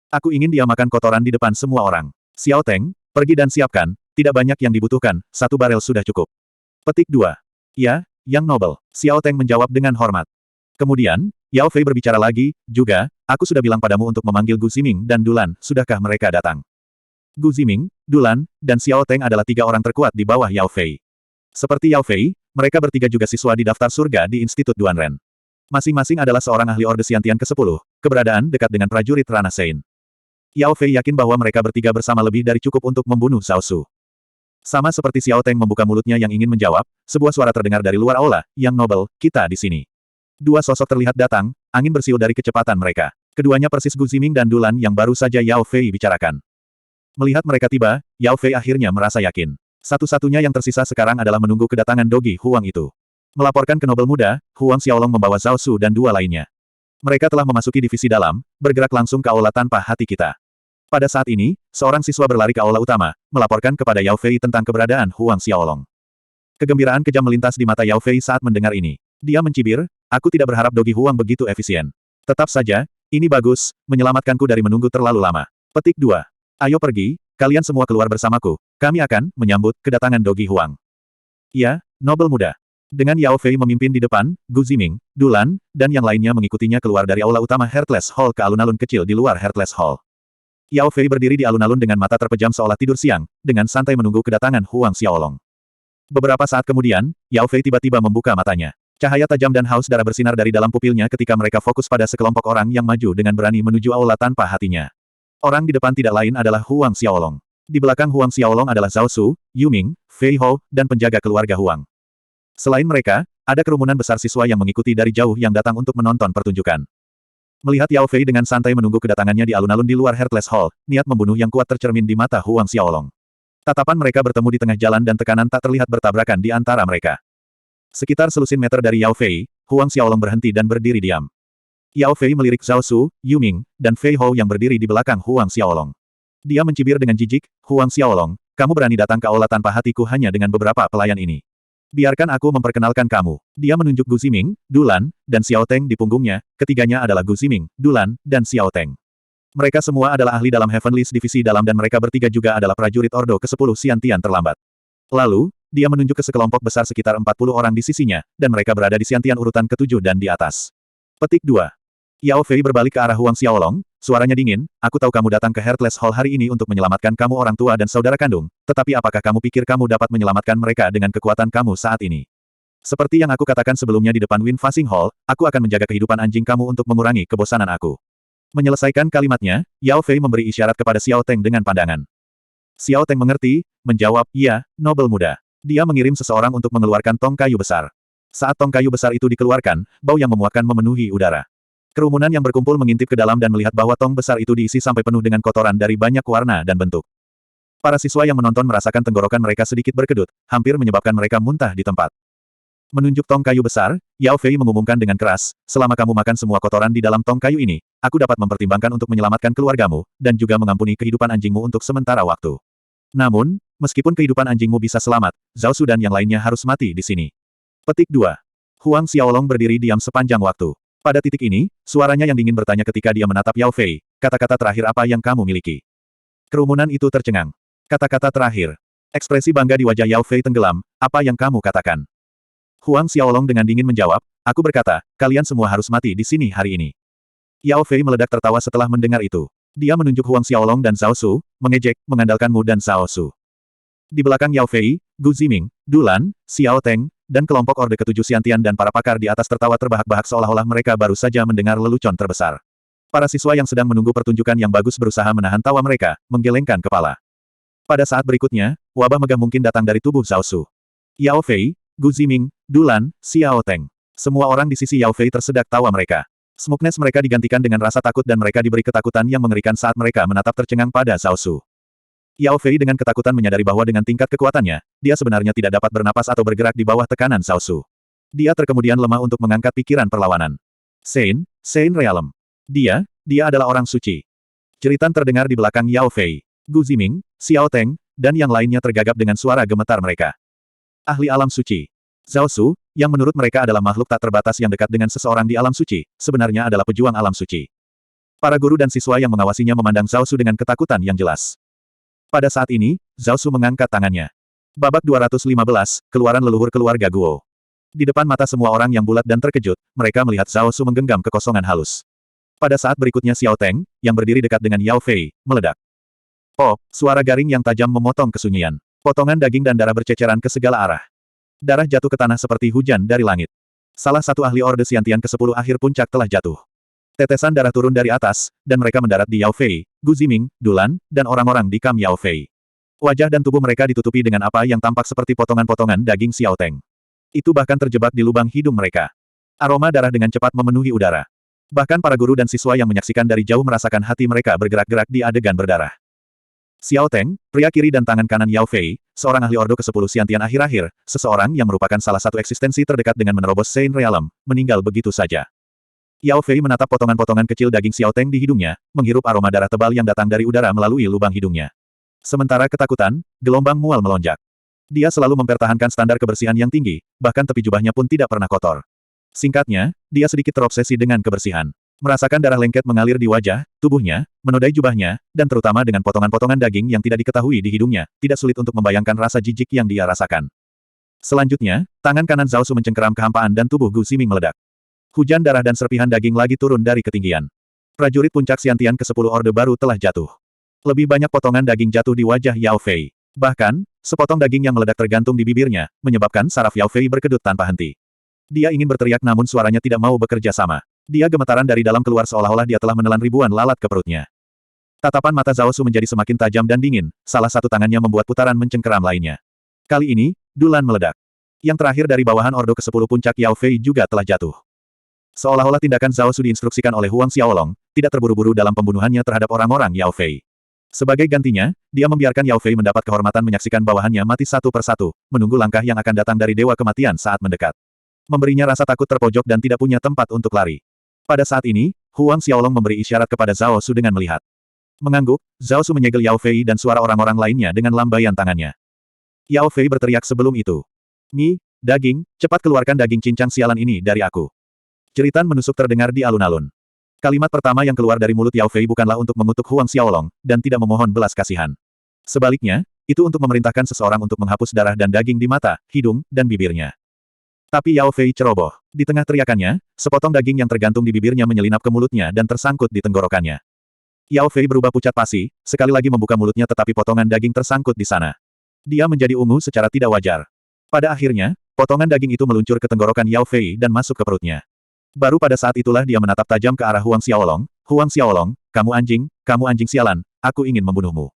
A: Aku ingin dia makan kotoran di depan semua orang. Xiao Teng, pergi dan siapkan, tidak banyak yang dibutuhkan, 1 barel sudah cukup. Petik 2. Ya, Yang Nobel. Xiao Teng menjawab dengan hormat. Kemudian, Yao Fei berbicara lagi, juga, aku sudah bilang padamu untuk memanggil Gu Ziming dan Dulan, sudahkah mereka datang? Gu Ziming, Dulan, dan Xiao Teng adalah 3 orang terkuat di bawah Yao Fei. Seperti Yao Fei, mereka bertiga juga siswa di daftar surga di Institut Duanren. Masing-masing adalah seorang ahli Orde Xiantian ke-10, keberadaan dekat dengan prajurit Rana Sein. Yao Fei yakin bahwa mereka bertiga bersama lebih dari cukup untuk membunuh Zhao Su. Sama seperti Xiao Teng membuka mulutnya yang ingin menjawab, sebuah suara terdengar dari luar aula, "Yang Nobel, kita di sini." 2 sosok terlihat datang, angin bersiul dari kecepatan mereka. Keduanya persis Gu Ziming dan Dulan yang baru saja Yao Fei bicarakan. Melihat mereka tiba, Yao Fei akhirnya merasa yakin. Satu-satunya yang tersisa sekarang adalah menunggu kedatangan Dogi Huang itu. Melaporkan ke Nobel muda, Huang Xiaolong membawa Zhao Su dan 2 lainnya. Mereka telah memasuki divisi dalam, bergerak langsung ke aula tanpa hati kita. Pada saat ini, seorang siswa berlari ke aula utama, melaporkan kepada Yao Fei tentang keberadaan Huang Xiaolong. Kegembiraan kejam melintas di mata Yao Fei saat mendengar ini. Dia mencibir, "Aku tidak berharap Dogi Huang begitu efisien. Tetap saja, ini bagus, menyelamatkanku dari menunggu terlalu lama." Petik 2. Ayo pergi, kalian semua keluar bersamaku. Kami akan menyambut kedatangan Dogi Huang. Ya, Nobel muda. Dengan Yao Fei memimpin di depan, Gu Ziming, Dulan, dan yang lainnya mengikutinya keluar dari aula utama Heartless Hall ke alun-alun kecil di luar Heartless Hall. Yao Fei berdiri di alun-alun dengan mata terpejam seolah tidur siang, dengan santai menunggu kedatangan Huang Xiaolong. Beberapa saat kemudian, Yao Fei tiba-tiba membuka matanya. Cahaya tajam dan haus darah bersinar dari dalam pupilnya ketika mereka fokus pada sekelompok orang yang maju dengan berani menuju aula tanpa hatinya. Orang di depan tidak lain adalah Huang Xiaolong. Di belakang Huang Xiaolong adalah Zhao Su, Yuming, Fei Hou, dan penjaga keluarga Huang. Selain mereka, ada kerumunan besar siswa yang mengikuti dari jauh yang datang untuk menonton pertunjukan. Melihat Yao Fei dengan santai menunggu kedatangannya di alun-alun di luar Heartless Hall, niat membunuh yang kuat tercermin di mata Huang Xiaolong. Tatapan mereka bertemu di tengah jalan dan tekanan tak terlihat bertabrakan di antara mereka. Sekitar selusin meter dari Yao Fei, Huang Xiaolong berhenti dan berdiri diam. Yao Fei melirik Zhao Su, Yuming, dan Fei Hou yang berdiri di belakang Huang Xiaolong. Dia mencibir dengan jijik, "Huang Xiaolong, kamu berani datang ke aula tanpa hatiku hanya dengan beberapa pelayan ini. Biarkan aku memperkenalkan kamu. Dia menunjuk Gu Ziming, Dulan, dan Xiao Teng di punggungnya, ketiganya adalah Gu Ziming, Dulan, dan Xiao Teng. Mereka semua adalah ahli dalam Heavenly Divisi Dalam dan mereka bertiga juga adalah prajurit Ordo ke-10 Xiantian terlambat. Lalu, dia menunjuk ke sekelompok besar sekitar 40 orang di sisinya, dan mereka berada di Xiantian urutan ke-7 dan di atas. Petik 2. Yao Fei berbalik ke arah Huang Xiaolong, suaranya dingin, aku tahu kamu datang ke Heartless Hall hari ini untuk menyelamatkan kamu orang tua dan saudara kandung, tetapi apakah kamu pikir kamu dapat menyelamatkan mereka dengan kekuatan kamu saat ini? Seperti yang aku katakan sebelumnya di depan Wind Facing Hall, aku akan menjaga kehidupan anjing kamu untuk mengurangi kebosanan aku. Menyelesaikan kalimatnya, Yao Fei memberi isyarat kepada Xiao Teng dengan pandangan. Xiao Teng mengerti, menjawab, iya, nobel muda. Dia mengirim seseorang untuk mengeluarkan tong kayu besar. Saat tong kayu besar itu dikeluarkan, bau yang memuakkan memenuhi udara. Kerumunan yang berkumpul mengintip ke dalam dan melihat bahwa tong besar itu diisi sampai penuh dengan kotoran dari banyak warna dan bentuk. Para siswa yang menonton merasakan tenggorokan mereka sedikit berkedut, hampir menyebabkan mereka muntah di tempat. Menunjuk tong kayu besar, Yao Fei mengumumkan dengan keras, selama kamu makan semua kotoran di dalam tong kayu ini, aku dapat mempertimbangkan untuk menyelamatkan keluargamu, dan juga mengampuni kehidupan anjingmu untuk sementara waktu. Namun, meskipun kehidupan anjingmu bisa selamat, Zhao Su dan yang lainnya harus mati di sini. Petik 2. Huang Xiaolong berdiri diam sepanjang waktu. Pada titik ini, suaranya yang dingin bertanya ketika dia menatap Yao Fei, kata-kata terakhir apa yang kamu miliki? Kerumunan itu tercengang. Kata-kata terakhir. Ekspresi bangga di wajah Yao Fei tenggelam, apa yang kamu katakan? Huang Xiaolong dengan dingin menjawab, aku berkata, kalian semua harus mati di sini hari ini. Yao Fei meledak tertawa setelah mendengar itu. Dia menunjuk Huang Xiaolong dan Zhao Su, mengejek, mengandalkanmu dan Zhao Su. Di belakang Yao Fei, Gu Ziming, Dulan, Xiao Teng, dan kelompok Orde ke-7 Xiantian dan para pakar di atas tertawa terbahak-bahak seolah-olah mereka baru saja mendengar lelucon terbesar. Para siswa yang sedang menunggu pertunjukan yang bagus berusaha menahan tawa mereka, menggelengkan kepala. Pada saat berikutnya, wabah megah mungkin datang dari tubuh Zhao Su. Yao Fei, Gu Ziming, Dulan, Xiao Teng. Semua orang di sisi Yao Fei tersedak tawa mereka. Smoothness mereka digantikan dengan rasa takut dan mereka diberi ketakutan yang mengerikan saat mereka menatap tercengang pada Zhao Su. Yao Fei dengan ketakutan menyadari bahwa dengan tingkat kekuatannya, dia sebenarnya tidak dapat bernapas atau bergerak di bawah tekanan Zhao Su. Dia terkemudian lemah untuk mengangkat pikiran perlawanan. Sein Realm. Dia adalah orang suci. Jeritan terdengar di belakang Yao Fei. Gu Ziming, Xiao Teng, dan yang lainnya tergagap dengan suara gemetar mereka. Ahli alam suci. Zhao Su, yang menurut mereka adalah makhluk tak terbatas yang dekat dengan seseorang di alam suci, sebenarnya adalah pejuang alam suci. Para guru dan siswa yang mengawasinya memandang Zhao Su dengan ketakutan yang jelas. Pada saat ini, Zhao Su mengangkat tangannya. Babak 215, keluaran leluhur keluarga Guo. Di depan mata semua orang yang bulat dan terkejut, mereka melihat Zhao Su menggenggam kekosongan halus. Pada saat berikutnya Xiao Teng, yang berdiri dekat dengan Yao Fei, meledak. Pop, suara garing yang tajam memotong kesunyian. Potongan daging dan darah berceceran ke segala arah. Darah jatuh ke tanah seperti hujan dari langit. Salah satu ahli Orde Xiantian ke-10 akhir puncak telah jatuh. Tetesan darah turun dari atas, dan mereka mendarat di Yao Fei, Gu Ziming, Dulan, dan orang-orang di kamp Yao Fei. Wajah dan tubuh mereka ditutupi dengan apa yang tampak seperti potongan-potongan daging Xiao Teng. Itu bahkan terjebak di lubang hidung mereka. Aroma darah dengan cepat memenuhi udara. Bahkan para guru dan siswa yang menyaksikan dari jauh merasakan hati mereka bergerak-gerak di adegan berdarah. Xiao Teng, pria kiri dan tangan kanan Yao Fei, seorang ahli Ordo ke-10 Xiantian akhir-akhir, seseorang yang merupakan salah satu eksistensi terdekat dengan menerobos Sein Realm, meninggal begitu saja. Yao Fei menatap potongan-potongan kecil daging Xiao Teng di hidungnya, menghirup aroma darah tebal yang datang dari udara melalui lubang hidungnya. Sementara ketakutan, gelombang mual melonjak. Dia selalu mempertahankan standar kebersihan yang tinggi, bahkan tepi jubahnya pun tidak pernah kotor. Singkatnya, dia sedikit terobsesi dengan kebersihan. Merasakan darah lengket mengalir di wajah, tubuhnya, menodai jubahnya, dan terutama dengan potongan-potongan daging yang tidak diketahui di hidungnya, tidak sulit untuk membayangkan rasa jijik yang dia rasakan. Selanjutnya, tangan kanan Zhao Su mencengkeram kehampaan dan tubuh Gu Ziming meledak. Hujan darah dan serpihan daging lagi turun dari ketinggian. Prajurit puncak Xiantian ke-10 Orde baru telah jatuh. Lebih banyak potongan daging jatuh di wajah Yao Fei. Bahkan, sepotong daging yang meledak tergantung di bibirnya, menyebabkan saraf Yao Fei berkedut tanpa henti. Dia ingin berteriak namun suaranya tidak mau bekerja sama. Dia gemetaran dari dalam keluar seolah-olah dia telah menelan ribuan lalat ke perutnya. Tatapan mata Zhao Su menjadi semakin tajam dan dingin, salah satu tangannya membuat putaran mencengkeram lainnya. Kali ini, Dulan meledak. Yang terakhir dari bawahan Ordo ke-10 puncak Yao Fei juga telah jatuh. Seolah-olah tindakan Zhao Su diinstruksikan oleh Huang Xiaolong, tidak terburu-buru dalam pembunuhannya terhadap orang-orang Yao Fei. Sebagai gantinya, dia membiarkan Yao Fei mendapat kehormatan menyaksikan bawahannya mati satu persatu, menunggu langkah yang akan datang dari Dewa Kematian saat mendekat. Memberinya rasa takut terpojok dan tidak punya tempat untuk lari. Pada saat ini, Huang Xiaolong memberi isyarat kepada Zhao Su dengan melihat. Mengangguk, Zhao Su menyegel Yao Fei dan suara orang-orang lainnya dengan lambaian tangannya. Yao Fei berteriak sebelum itu. Daging, cepat keluarkan daging cincang sialan ini dari aku. Jeritan menusuk terdengar di alun-alun. Kalimat pertama yang keluar dari mulut Yao Fei bukanlah untuk mengutuk Huang Xiaolong, dan tidak memohon belas kasihan. Sebaliknya, itu untuk memerintahkan seseorang untuk menghapus darah dan daging di mata, hidung, dan bibirnya. Tapi Yao Fei ceroboh. Di tengah teriakannya, sepotong daging yang tergantung di bibirnya menyelinap ke mulutnya dan tersangkut di tenggorokannya. Yao Fei berubah pucat pasi, sekali lagi membuka mulutnya tetapi potongan daging tersangkut di sana. Dia menjadi ungu secara tidak wajar. Pada akhirnya, potongan daging itu meluncur ke tenggorokan Yao Fei dan masuk ke perutnya. Baru pada saat itulah dia menatap tajam ke arah Huang Xiaolong. Huang Xiaolong, kamu anjing sialan, aku ingin membunuhmu.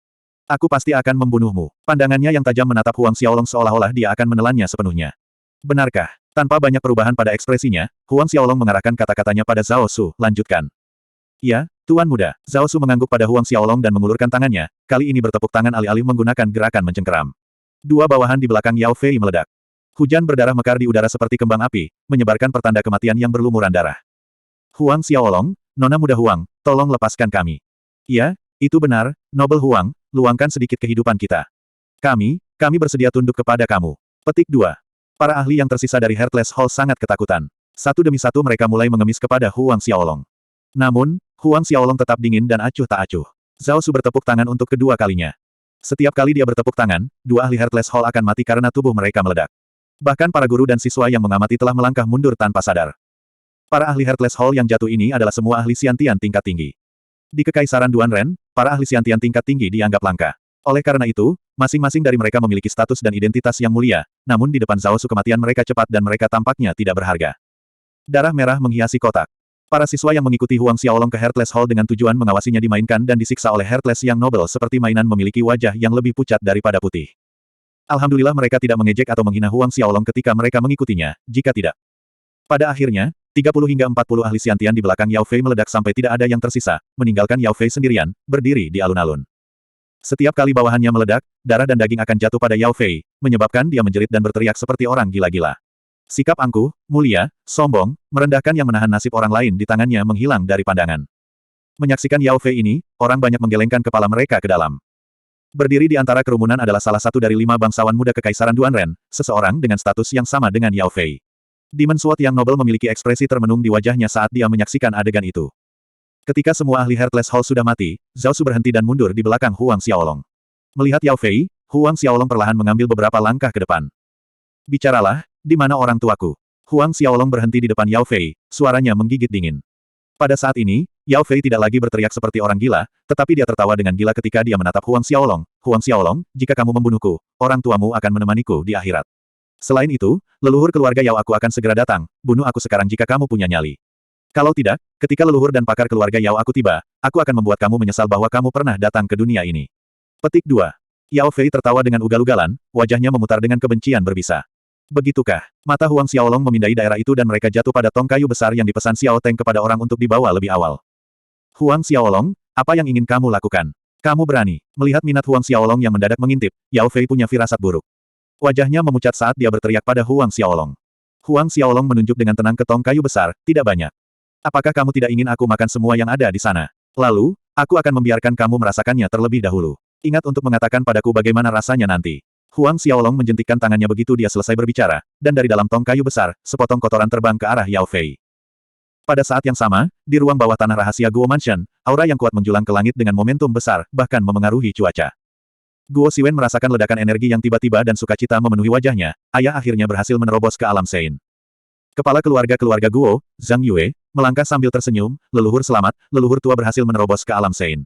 A: Aku pasti akan membunuhmu. Pandangannya yang tajam menatap Huang Xiaolong seolah-olah dia akan menelannya sepenuhnya. Benarkah? Tanpa banyak perubahan pada ekspresinya, Huang Xiaolong mengarahkan kata-katanya pada Zhao Su, lanjutkan. Ya, Tuan Muda. Zhao Su mengangguk pada Huang Xiaolong dan mengulurkan tangannya, kali ini bertepuk tangan alih-alih menggunakan gerakan mencengkeram. Dua bawahan di belakang Yao Fei meledak. Hujan berdarah mekar di udara seperti kembang api, menyebarkan pertanda kematian yang berlumuran darah. Huang Xiaolong, Nona Muda Huang, tolong lepaskan kami. Ya, itu benar, Nobel Huang, luangkan sedikit kehidupan kita. Kami bersedia tunduk kepada kamu. Petik 2. Para ahli yang tersisa dari Heartless Hall sangat ketakutan. Satu demi satu mereka mulai mengemis kepada Huang Xiaolong. Namun, Huang Xiaolong tetap dingin dan acuh tak acuh. Zhao Su bertepuk tangan untuk kedua kalinya. Setiap kali dia bertepuk tangan, dua ahli Heartless Hall akan mati karena tubuh mereka meledak. Bahkan para guru dan siswa yang mengamati telah melangkah mundur tanpa sadar. Para ahli Heartless Hall yang jatuh ini adalah semua ahli Xiantian tingkat tinggi. Di Kekaisaran Duan Ren, para ahli Xiantian tingkat tinggi dianggap langka. Oleh karena itu, masing-masing dari mereka memiliki status dan identitas yang mulia, namun di depan Zhao Su kematian mereka cepat dan mereka tampaknya tidak berharga. Darah merah menghiasi kotak. Para siswa yang mengikuti Huang Xiaolong ke Heartless Hall dengan tujuan mengawasinya dimainkan dan disiksa oleh Heartless yang nobel seperti mainan memiliki wajah yang lebih pucat daripada putih. Alhamdulillah mereka tidak mengejek atau menghina Huang Xiaolong ketika mereka mengikutinya, jika tidak. Pada akhirnya, 30 hingga 40 ahli Xiantian di belakang Yao Fei meledak sampai tidak ada yang tersisa, meninggalkan Yao Fei sendirian, berdiri di alun-alun. Setiap kali bawahannya meledak, darah dan daging akan jatuh pada Yao Fei, menyebabkan dia menjerit dan berteriak seperti orang gila-gila. Sikap angkuh, mulia, sombong, merendahkan yang menahan nasib orang lain di tangannya menghilang dari pandangan. Menyaksikan Yao Fei ini, orang banyak menggelengkan kepala mereka ke dalam. Berdiri di antara kerumunan adalah salah satu dari 5 bangsawan muda Kekaisaran Duan Ren, seseorang dengan status yang sama dengan Yao Fei. Demon Sword yang nobel memiliki ekspresi termenung di wajahnya saat dia menyaksikan adegan itu. Ketika semua ahli Heartless Hall sudah mati, Zhao Su berhenti dan mundur di belakang Huang Xiaolong. Melihat Yao Fei, Huang Xiaolong perlahan mengambil beberapa langkah ke depan. Bicaralah, di mana orang tuaku? Huang Xiaolong berhenti di depan Yao Fei, suaranya menggigit dingin. Pada saat ini, Yao Fei tidak lagi berteriak seperti orang gila, tetapi dia tertawa dengan gila ketika dia menatap Huang Xiaolong. Huang Xiaolong, jika kamu membunuhku, orang tuamu akan menemaniku di akhirat. Selain itu, leluhur keluarga Yao aku akan segera datang, bunuh aku sekarang jika kamu punya nyali. Kalau tidak, ketika leluhur dan pakar keluarga Yao aku tiba, aku akan membuat kamu menyesal bahwa kamu pernah datang ke dunia ini. Petik 2. Yao Fei tertawa dengan ugal-ugalan, wajahnya memutar dengan kebencian berbisa. Begitukah? Mata Huang Xiaolong memindai daerah itu dan mereka jatuh pada tong kayu besar yang dipesan Xiao Teng kepada orang untuk dibawa lebih awal. Huang Xiaolong, apa yang ingin kamu lakukan? Kamu berani. Melihat minat Huang Xiaolong yang mendadak mengintip, Yao Fei punya firasat buruk. Wajahnya memucat saat dia berteriak pada Huang Xiaolong. Huang Xiaolong menunjuk dengan tenang ke tong kayu besar, tidak banyak. Apakah kamu tidak ingin aku makan semua yang ada di sana? Lalu, aku akan membiarkan kamu merasakannya terlebih dahulu. Ingat untuk mengatakan padaku bagaimana rasanya nanti. Huang Xiaolong menjentikkan tangannya begitu dia selesai berbicara, dan dari dalam tong kayu besar, sepotong kotoran terbang ke arah Yao Fei. Pada saat yang sama, di ruang bawah tanah rahasia Guo Mansion, aura yang kuat menjulang ke langit dengan momentum besar, bahkan memengaruhi cuaca. Guo Siwen merasakan ledakan energi yang tiba-tiba dan sukacita memenuhi wajahnya, ayah akhirnya berhasil menerobos ke alam Sein. Kepala keluarga Guo, Zhang Yue, melangkah sambil tersenyum, leluhur selamat, leluhur tua berhasil menerobos ke alam Sein.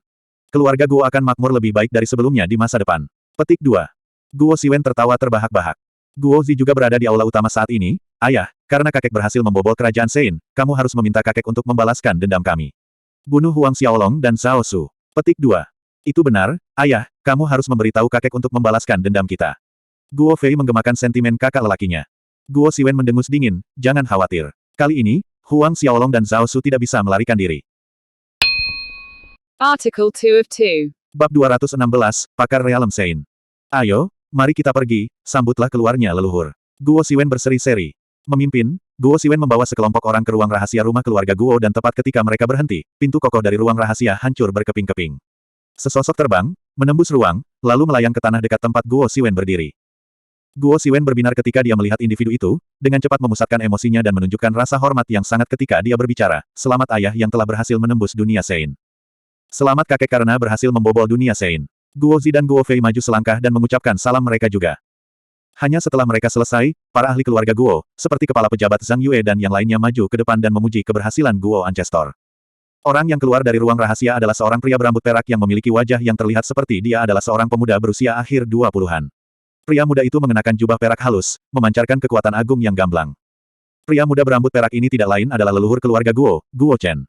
A: Keluarga Guo akan makmur lebih baik dari sebelumnya di masa depan. Petik 2. Guo Siwen tertawa terbahak-bahak. Guo Zi juga berada di aula utama saat ini. Ayah, karena kakek berhasil membobol kerajaan Sein, kamu harus meminta kakek untuk membalaskan dendam kami. Bunuh Huang Xiaolong dan Zhao Su. Petik 2. Itu benar, ayah, kamu harus memberitahu kakek untuk membalaskan dendam kita. Guo Fei menggemakan sentimen kakak lelakinya. Guo Siwen mendengus dingin, jangan khawatir. Kali ini, Huang Xiaolong dan Zhao Su tidak bisa melarikan diri.
B: Article 2 of 2.
A: Bab 216, Pakar Realem Sein. Ayo, mari kita pergi, sambutlah keluarnya leluhur. Guo Siwen berseri-seri. Memimpin, Guo Siwen membawa sekelompok orang ke ruang rahasia rumah keluarga Guo dan tepat ketika mereka berhenti, pintu kokoh dari ruang rahasia hancur berkeping-keping. Sesosok terbang, menembus ruang, lalu melayang ke tanah dekat tempat Guo Siwen berdiri. Guo Siwen berbinar ketika dia melihat individu itu, dengan cepat memusatkan emosinya dan menunjukkan rasa hormat yang sangat ketika dia berbicara, "Selamat ayah yang telah berhasil menembus dunia Sein. Selamat kakek karena berhasil membobol dunia Sein." Guo Zi dan Guo Fei maju selangkah dan mengucapkan salam mereka juga. Hanya setelah mereka selesai, para ahli keluarga Guo, seperti kepala pejabat Zhang Yue dan yang lainnya maju ke depan dan memuji keberhasilan Guo Ancestor. Orang yang keluar dari ruang rahasia adalah seorang pria berambut perak yang memiliki wajah yang terlihat seperti dia adalah seorang pemuda berusia akhir 20-an. Pria muda itu mengenakan jubah perak halus, memancarkan kekuatan agung yang gamblang. Pria muda berambut perak ini tidak lain adalah leluhur keluarga Guo, Guo Chen.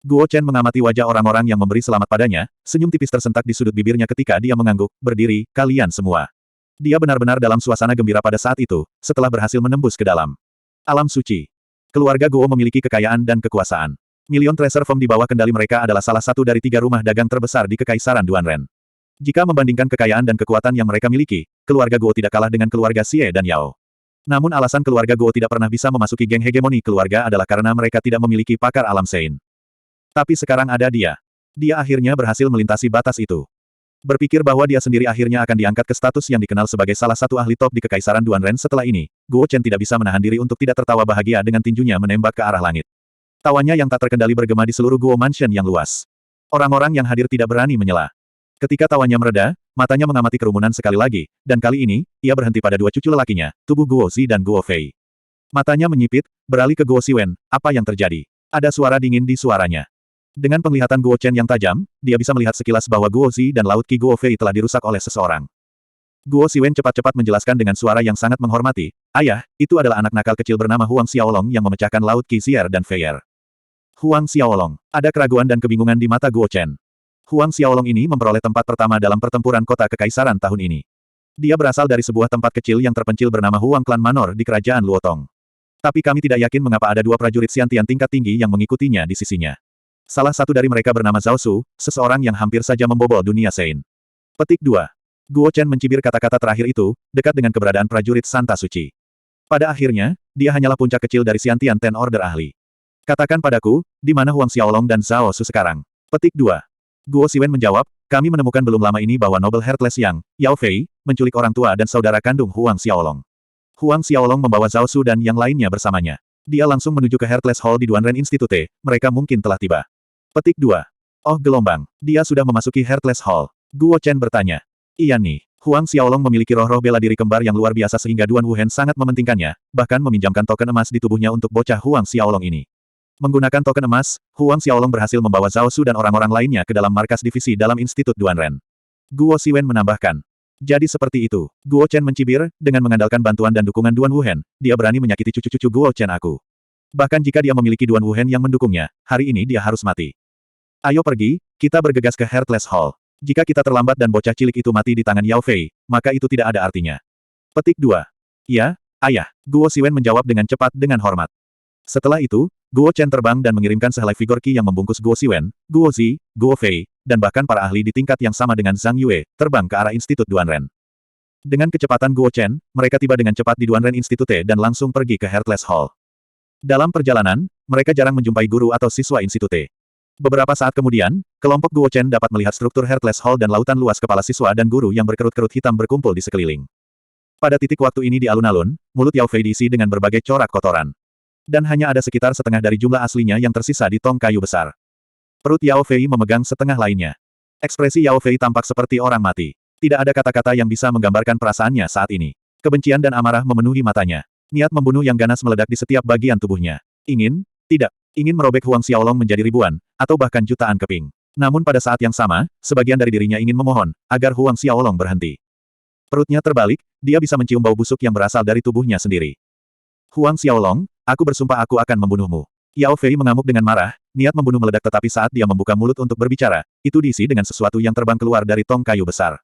A: Guo Chen mengamati wajah orang-orang yang memberi selamat padanya, senyum tipis tersentak di sudut bibirnya ketika dia mengangguk, "Berdiri, kalian semua." Dia benar-benar dalam suasana gembira pada saat itu, setelah berhasil menembus ke dalam alam suci. Keluarga Guo memiliki kekayaan dan kekuasaan. Million Treasure Firm di bawah kendali mereka adalah salah satu dari 3 rumah dagang terbesar di Kekaisaran Duanren. Jika membandingkan kekayaan dan kekuatan yang mereka miliki, keluarga Guo tidak kalah dengan keluarga Xie dan Yao. Namun alasan keluarga Guo tidak pernah bisa memasuki geng hegemoni keluarga adalah karena mereka tidak memiliki pakar alam Sein. Tapi sekarang ada dia. Dia akhirnya berhasil melintasi batas itu. Berpikir bahwa dia sendiri akhirnya akan diangkat ke status yang dikenal sebagai salah satu ahli top di Kekaisaran Duanren setelah ini, Guo Chen tidak bisa menahan diri untuk tidak tertawa bahagia dengan tinjunya menembak ke arah langit. Tawanya yang tak terkendali bergema di seluruh Guo Mansion yang luas. Orang-orang yang hadir tidak berani menyela. Ketika tawanya mereda, matanya mengamati kerumunan sekali lagi, dan kali ini, ia berhenti pada 2 cucu lelakinya, tubuh Guo Zi dan Guo Fei. Matanya menyipit, beralih ke Guo Siwen, apa yang terjadi? Ada suara dingin di suaranya. Dengan penglihatan Guo Chen yang tajam, dia bisa melihat sekilas bahwa Guo Zi dan Laut Qi Guo Fei telah dirusak oleh seseorang. Guo Siwen cepat-cepat menjelaskan dengan suara yang sangat menghormati, "Ayah, itu adalah anak nakal kecil bernama Huang Xiaolong yang memecahkan Laut Qi Zier dan Feier." Huang Xiaolong. Ada keraguan dan kebingungan di mata Guo Chen. Huang Xiaolong ini memperoleh tempat pertama dalam pertempuran kota kekaisaran tahun ini. Dia berasal dari sebuah tempat kecil yang terpencil bernama Huang Klan Manor di kerajaan Luotong. Tapi kami tidak yakin mengapa ada 2 prajurit Xiantian tingkat tinggi yang mengikutinya di sisinya. Salah satu dari mereka bernama Zhao Su, seseorang yang hampir saja membobol dunia Sein. Petik 2. Guo Chen mencibir kata-kata terakhir itu, dekat dengan keberadaan prajurit Santa Suci. Pada akhirnya, dia hanyalah puncak kecil dari Xiantian Ten Order ahli. Katakan padaku, di mana Huang Xiaolong dan Zhao Su sekarang? Petik 2. Guo Siwen menjawab, kami menemukan belum lama ini bahwa Noble Heartless Yang, Yao Fei, menculik orang tua dan saudara kandung Huang Xiaolong. Huang Xiaolong membawa Zhao Su dan yang lainnya bersamanya. Dia langsung menuju ke Heartless Hall di Duanren Institute, mereka mungkin telah tiba. Petik 2. Oh gelombang, dia sudah memasuki Heartless Hall. Guo Chen bertanya. Iya nih, Huang Xiaolong memiliki roh-roh bela diri kembar yang luar biasa sehingga Duan Wuhen sangat mementingkannya, bahkan meminjamkan token emas di tubuhnya untuk bocah Huang Xiaolong ini. Menggunakan token emas, Huang Xiaolong berhasil membawa Zhao Su dan orang-orang lainnya ke dalam markas divisi dalam Institut Duanren. Guo Siwen menambahkan. Jadi seperti itu. Guo Chen mencibir, dengan mengandalkan bantuan dan dukungan Duan Wuhen, dia berani menyakiti cucu-cucu Guo Chen aku. Bahkan jika dia memiliki Duan Wuhen yang mendukungnya, hari ini dia harus mati. Ayo pergi, kita bergegas ke Heartless Hall. Jika kita terlambat dan bocah cilik itu mati di tangan Yao Fei, maka itu tidak ada artinya. Petik 2. Ya, ayah. Guo Siwen menjawab dengan cepat dengan hormat. Setelah itu, Guo Chen terbang dan mengirimkan sehelai figur Qi yang membungkus Guo Siwen, Guo Zi, Guo Fei, dan bahkan para ahli di tingkat yang sama dengan Zhang Yue, terbang ke arah Institut Duanren. Dengan kecepatan Guo Chen, mereka tiba dengan cepat di Duanren Institute dan langsung pergi ke Heartless Hall. Dalam perjalanan, mereka jarang menjumpai guru atau siswa Institute. Beberapa saat kemudian, kelompok Guo Chen dapat melihat struktur Heartless Hall dan lautan luas kepala siswa dan guru yang berkerut-kerut hitam berkumpul di sekeliling. Pada titik waktu ini di alun-alun, mulut Yao Fei diisi dengan berbagai corak kotoran. Dan hanya ada sekitar setengah dari jumlah aslinya yang tersisa di tong kayu besar. Perut Yao Fei memegang setengah lainnya. Ekspresi Yao Fei tampak seperti orang mati. Tidak ada kata-kata yang bisa menggambarkan perasaannya saat ini. Kebencian dan amarah memenuhi matanya. Niat membunuh yang ganas meledak di setiap bagian tubuhnya. Ingin merobek Huang Xiaolong menjadi ribuan, atau bahkan jutaan keping. Namun pada saat yang sama, sebagian dari dirinya ingin memohon, agar Huang Xiaolong berhenti. Perutnya terbalik, dia bisa mencium bau busuk yang berasal dari tubuhnya sendiri. Huang Xiaolong, aku bersumpah aku akan membunuhmu. Yao Fei mengamuk dengan marah, niat membunuh meledak tetapi saat dia membuka mulut untuk berbicara, itu diisi dengan sesuatu yang terbang keluar dari tong kayu besar.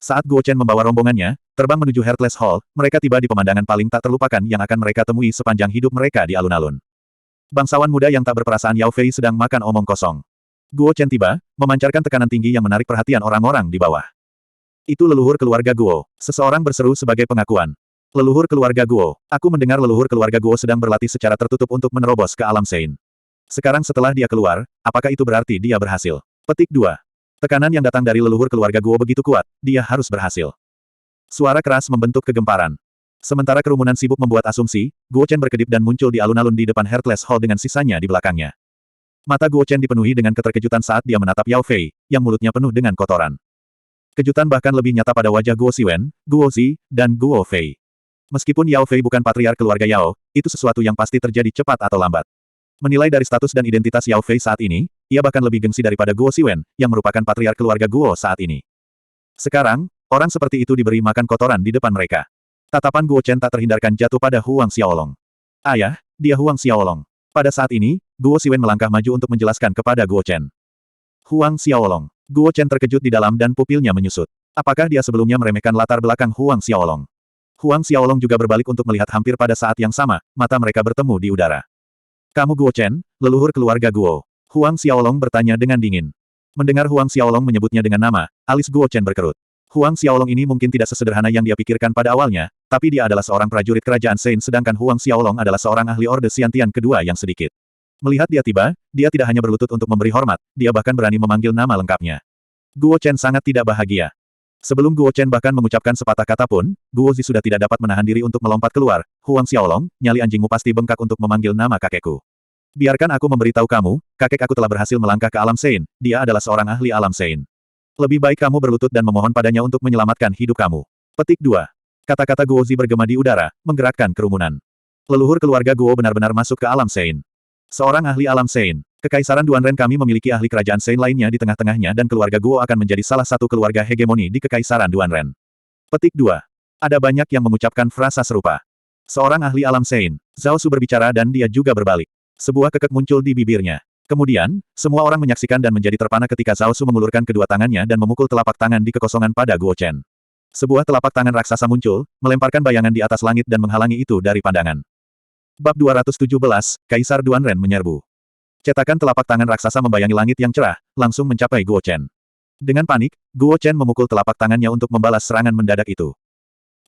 A: Saat Guo Chen membawa rombongannya, terbang menuju Heartless Hall, mereka tiba di pemandangan paling tak terlupakan yang akan mereka temui sepanjang hidup mereka di alun-alun. Bangsawan muda yang tak berperasaan Yao Fei sedang makan omong kosong. Guo Chen tiba, memancarkan tekanan tinggi yang menarik perhatian orang-orang di bawah. Itu leluhur keluarga Guo, seseorang berseru sebagai pengakuan. Leluhur keluarga Guo. Aku mendengar leluhur keluarga Guo sedang berlatih secara tertutup untuk menerobos ke alam Sein. Sekarang setelah dia keluar, apakah itu berarti dia berhasil? Petik 2. Tekanan yang datang dari leluhur keluarga Guo begitu kuat, dia harus berhasil. Suara keras membentuk kegemparan. Sementara kerumunan sibuk membuat asumsi, Guo Chen berkedip dan muncul di alun-alun di depan Heartless Hall dengan sisanya di belakangnya. Mata Guo Chen dipenuhi dengan keterkejutan saat dia menatap Yao Fei, yang mulutnya penuh dengan kotoran. Kejutan bahkan lebih nyata pada wajah Guo Siwen, Guo Zi, dan Guo Fei. Meskipun Yao Fei bukan patriark keluarga Yao, itu sesuatu yang pasti terjadi cepat atau lambat. Menilai dari status dan identitas Yao Fei saat ini, ia bahkan lebih gengsi daripada Guo Siwen, yang merupakan patriark keluarga Guo saat ini. Sekarang, orang seperti itu diberi makan kotoran di depan mereka. Tatapan Guo Chen tak terhindarkan jatuh pada Huang Xiaolong. Ayah, dia Huang Xiaolong. Pada saat ini, Guo Siwen melangkah maju untuk menjelaskan kepada Guo Chen. Huang Xiaolong. Guo Chen terkejut di dalam dan pupilnya menyusut. Apakah dia sebelumnya meremehkan latar belakang Huang Xiaolong? Huang Xiaolong juga berbalik untuk melihat hampir pada saat yang sama, mata mereka bertemu di udara. Kamu Guo Chen, leluhur keluarga Guo. Huang Xiaolong bertanya dengan dingin. Mendengar Huang Xiaolong menyebutnya dengan nama, alis Guo Chen berkerut. Huang Xiaolong ini mungkin tidak sesederhana yang dia pikirkan pada awalnya, tapi dia adalah seorang prajurit kerajaan Sein sedangkan Huang Xiaolong adalah seorang ahli Orde Xiantian kedua yang sedikit. Melihat dia tiba, dia tidak hanya berlutut untuk memberi hormat, dia bahkan berani memanggil nama lengkapnya. Guo Chen sangat tidak bahagia. Sebelum Guo Chen bahkan mengucapkan sepatah kata pun, Guo Zi sudah tidak dapat menahan diri untuk melompat keluar. Huang Xiaolong, nyali anjingmu pasti bengkak untuk memanggil nama kakekku. Biarkan aku memberitahu kamu, kakek aku telah berhasil melangkah ke alam Sein, dia adalah seorang ahli alam Sein. Lebih baik kamu berlutut dan memohon padanya untuk menyelamatkan hidup kamu. Petik 2. Kata-kata Guo Zi bergema di udara, menggerakkan kerumunan. Leluhur keluarga Guo benar-benar masuk ke alam Sein. Seorang ahli alam Sein. Kekaisaran Duanren kami memiliki ahli kerajaan Sein lainnya di tengah-tengahnya dan keluarga Guo akan menjadi salah satu keluarga hegemoni di Kekaisaran Duanren. Petik 2. Ada banyak yang mengucapkan frasa serupa. Seorang ahli alam Sein. Zhao Su berbicara dan dia juga berbalik. Sebuah kekek muncul di bibirnya. Kemudian, semua orang menyaksikan dan menjadi terpana ketika Zhao Su mengulurkan kedua tangannya dan memukul telapak tangan di kekosongan pada Guo Chen. Sebuah telapak tangan raksasa muncul, melemparkan bayangan di atas langit dan menghalangi itu dari pandangan. Bab 217, Kaisar Duanren menyerbu. Cetakan telapak tangan raksasa membayangi langit yang cerah, langsung mencapai Guo Chen. Dengan panik, Guo Chen memukul telapak tangannya untuk membalas serangan mendadak itu.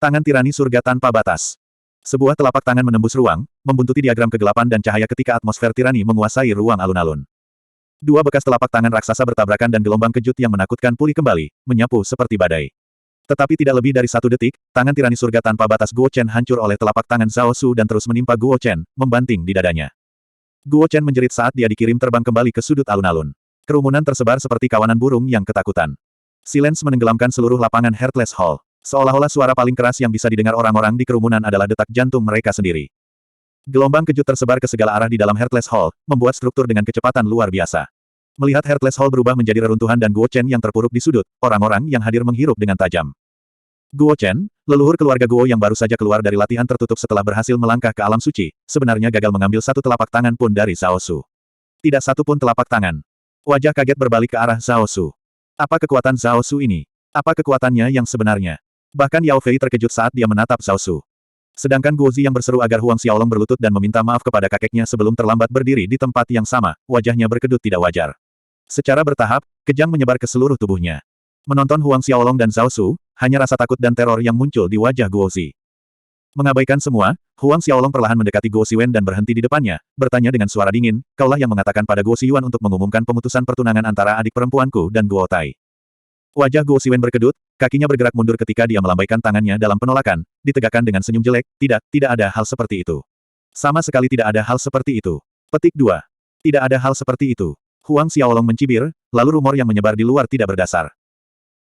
A: Tangan tirani surga tanpa batas. Sebuah telapak tangan menembus ruang, membuntuti diagram kegelapan dan cahaya ketika atmosfer tirani menguasai ruang alun-alun. Dua bekas telapak tangan raksasa bertabrakan dan gelombang kejut yang menakutkan pulih kembali, menyapu seperti badai. Tetapi tidak lebih dari 1 detik, tangan tirani surga tanpa batas Guo Chen hancur oleh telapak tangan Zhao Su dan terus menimpa Guo Chen, membanting di dadanya. Guo Chen menjerit saat dia dikirim terbang kembali ke sudut alun-alun. Kerumunan tersebar seperti kawanan burung yang ketakutan. Silence menenggelamkan seluruh lapangan Heartless Hall. Seolah-olah suara paling keras yang bisa didengar orang-orang di kerumunan adalah detak jantung mereka sendiri. Gelombang kejut tersebar ke segala arah di dalam Heartless Hall, membuat struktur dengan kecepatan luar biasa. Melihat Heartless Hall berubah menjadi reruntuhan dan Guo Chen yang terpuruk di sudut, orang-orang yang hadir menghirup dengan tajam. Guo Chen, leluhur keluarga Guo yang baru saja keluar dari latihan tertutup setelah berhasil melangkah ke alam suci, sebenarnya gagal mengambil satu telapak tangan pun dari Zhao Su. Tidak satu pun telapak tangan. Wajah kaget berbalik ke arah Zhao Su. Apa kekuatan Zhao Su ini? Apa kekuatannya yang sebenarnya? Bahkan Yao Fei terkejut saat dia menatap Zhao Su. Sedangkan Guo Zi yang berseru agar Huang Xiaolong berlutut dan meminta maaf kepada kakeknya sebelum terlambat berdiri di tempat yang sama, wajahnya berkedut tidak wajar. Secara bertahap, kejang menyebar ke seluruh tubuhnya. Menonton Huang Xiaolong dan Zhao Su, hanya rasa takut dan teror yang muncul di wajah Guo Zi. Mengabaikan semua, Huang Xiaolong perlahan mendekati Guo Siwen dan berhenti di depannya, bertanya dengan suara dingin, kaulah yang mengatakan pada Guo Xiyuan untuk mengumumkan pemutusan pertunangan antara adik perempuanku dan Guo Tai. Wajah Guo Siwen berkedut, kakinya bergerak mundur ketika dia melambaikan tangannya dalam penolakan, ditegakkan dengan senyum jelek, tidak ada hal seperti itu. Sama sekali tidak ada hal seperti itu. Petik 2. Tidak ada hal seperti itu. Huang Xiaolong mencibir, lalu rumor yang menyebar di luar tidak berdasar.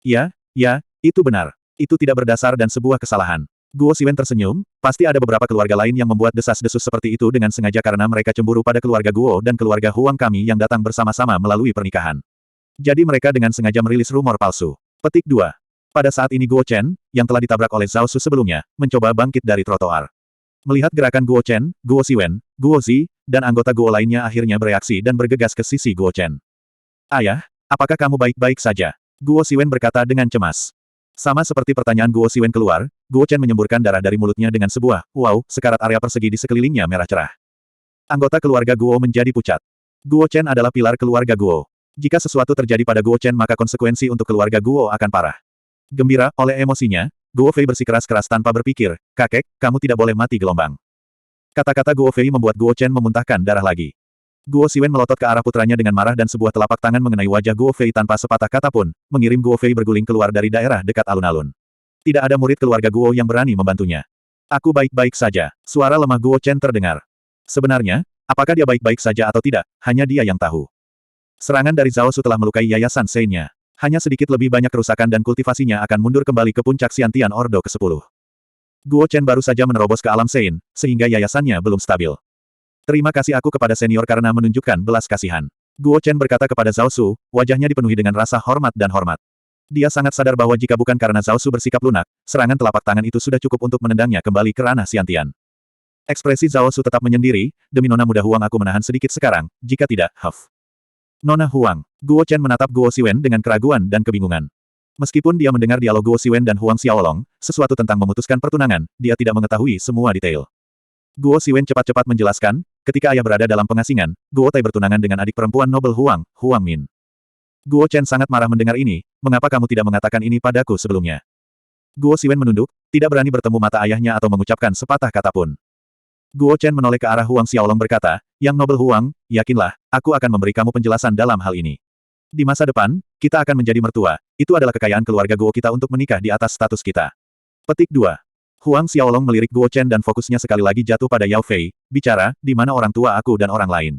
A: Ya, itu benar. Itu tidak berdasar dan sebuah kesalahan. Guo Siwen tersenyum, pasti ada beberapa keluarga lain yang membuat desas-desus seperti itu dengan sengaja karena mereka cemburu pada keluarga Guo dan keluarga Huang kami yang datang bersama-sama melalui pernikahan. Jadi mereka dengan sengaja merilis rumor palsu. Petik 2. Pada saat ini Guo Chen, yang telah ditabrak oleh Zhao Su sebelumnya, mencoba bangkit dari trotoar. Melihat gerakan Guo Chen, Guo Siwen, Guo Zi, dan anggota Guo lainnya akhirnya bereaksi dan bergegas ke sisi Guo Chen. Ayah, apakah kamu baik-baik saja? Guo Siwen berkata dengan cemas. Sama seperti pertanyaan Guo Siwen keluar, Guo Chen menyemburkan darah dari mulutnya dengan sebuah, wow, sekarat area persegi di sekelilingnya merah cerah. Anggota keluarga Guo menjadi pucat. Guo Chen adalah pilar keluarga Guo. Jika sesuatu terjadi pada Guo Chen maka konsekuensi untuk keluarga Guo akan parah. Gembira oleh emosinya, Guo Fei bersikeras-keras tanpa berpikir, kakek, kamu tidak boleh mati gelombang. Kata-kata Guo Fei membuat Guo Chen memuntahkan darah lagi. Guo Siwen melotot ke arah putranya dengan marah dan sebuah telapak tangan mengenai wajah Guo Fei tanpa sepatah kata pun, mengirim Guo Fei berguling keluar dari daerah dekat alun-alun. Tidak ada murid keluarga Guo yang berani membantunya. Aku baik-baik saja. Suara lemah Guo Chen terdengar. Sebenarnya, apakah dia baik-baik saja atau tidak, hanya dia yang tahu. Serangan dari Zhao Su telah melukai Yayasan Sein-nya. Hanya sedikit lebih banyak kerusakan dan kultivasinya akan mundur kembali ke puncak Xiantian Ordo ke-10. Guo Chen baru saja menerobos ke alam Sein, sehingga yayasannya belum stabil. Terima kasih aku kepada senior karena menunjukkan belas kasihan. Guo Chen berkata kepada Zhao Su, wajahnya dipenuhi dengan rasa hormat dan hormat. Dia sangat sadar bahwa jika bukan karena Zhao Su bersikap lunak, serangan telapak tangan itu sudah cukup untuk menendangnya kembali ke ranah Xiantian. Ekspresi Zhao Su tetap menyendiri, demi Nona Muda Huang aku menahan sedikit sekarang, jika tidak, huff. Nona Huang, Guo Chen menatap Guo Siwen dengan keraguan dan kebingungan. Meskipun dia mendengar dialog Guo Siwen dan Huang Xiaolong, sesuatu tentang memutuskan pertunangan, dia tidak mengetahui semua detail. Guo Siwen cepat-cepat menjelaskan, ketika ayah berada dalam pengasingan, Guo Tai bertunangan dengan adik perempuan nobel Huang, Huang Min. Guo Chen sangat marah mendengar ini, mengapa kamu tidak mengatakan ini padaku sebelumnya? Guo Siwen menunduk, tidak berani bertemu mata ayahnya atau mengucapkan sepatah kata pun. Guo Chen menoleh ke arah Huang Xiaolong berkata, Yang Nobel Huang, yakinlah, aku akan memberi kamu penjelasan dalam hal ini. Di masa depan, kita akan menjadi mertua, itu adalah kekayaan keluarga Guo kita untuk menikah di atas status kita. Petik 2. Huang Xiaolong melirik Guo Chen dan fokusnya sekali lagi jatuh pada Yao Fei, bicara, di mana orang tua aku dan orang lain.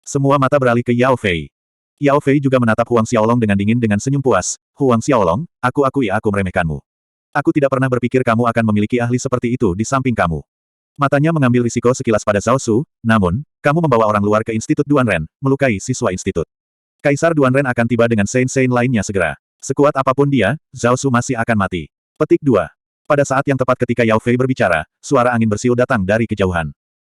A: Semua mata beralih ke Yao Fei. Yao Fei juga menatap Huang Xiaolong dengan dingin dengan senyum puas, Huang Xiaolong, aku akui aku meremehkanmu. Aku tidak pernah berpikir kamu akan memiliki ahli seperti itu di samping kamu. Matanya mengambil risiko sekilas pada Zhao Su, namun, kamu membawa orang luar ke Institut Duanren, melukai siswa institut. Kaisar Duanren akan tiba dengan Sein-Sein lainnya segera. Sekuat apapun dia, Zhao Su masih akan mati. Petik 2. Pada saat yang tepat ketika Yao Fei berbicara, suara angin bersiul datang dari kejauhan.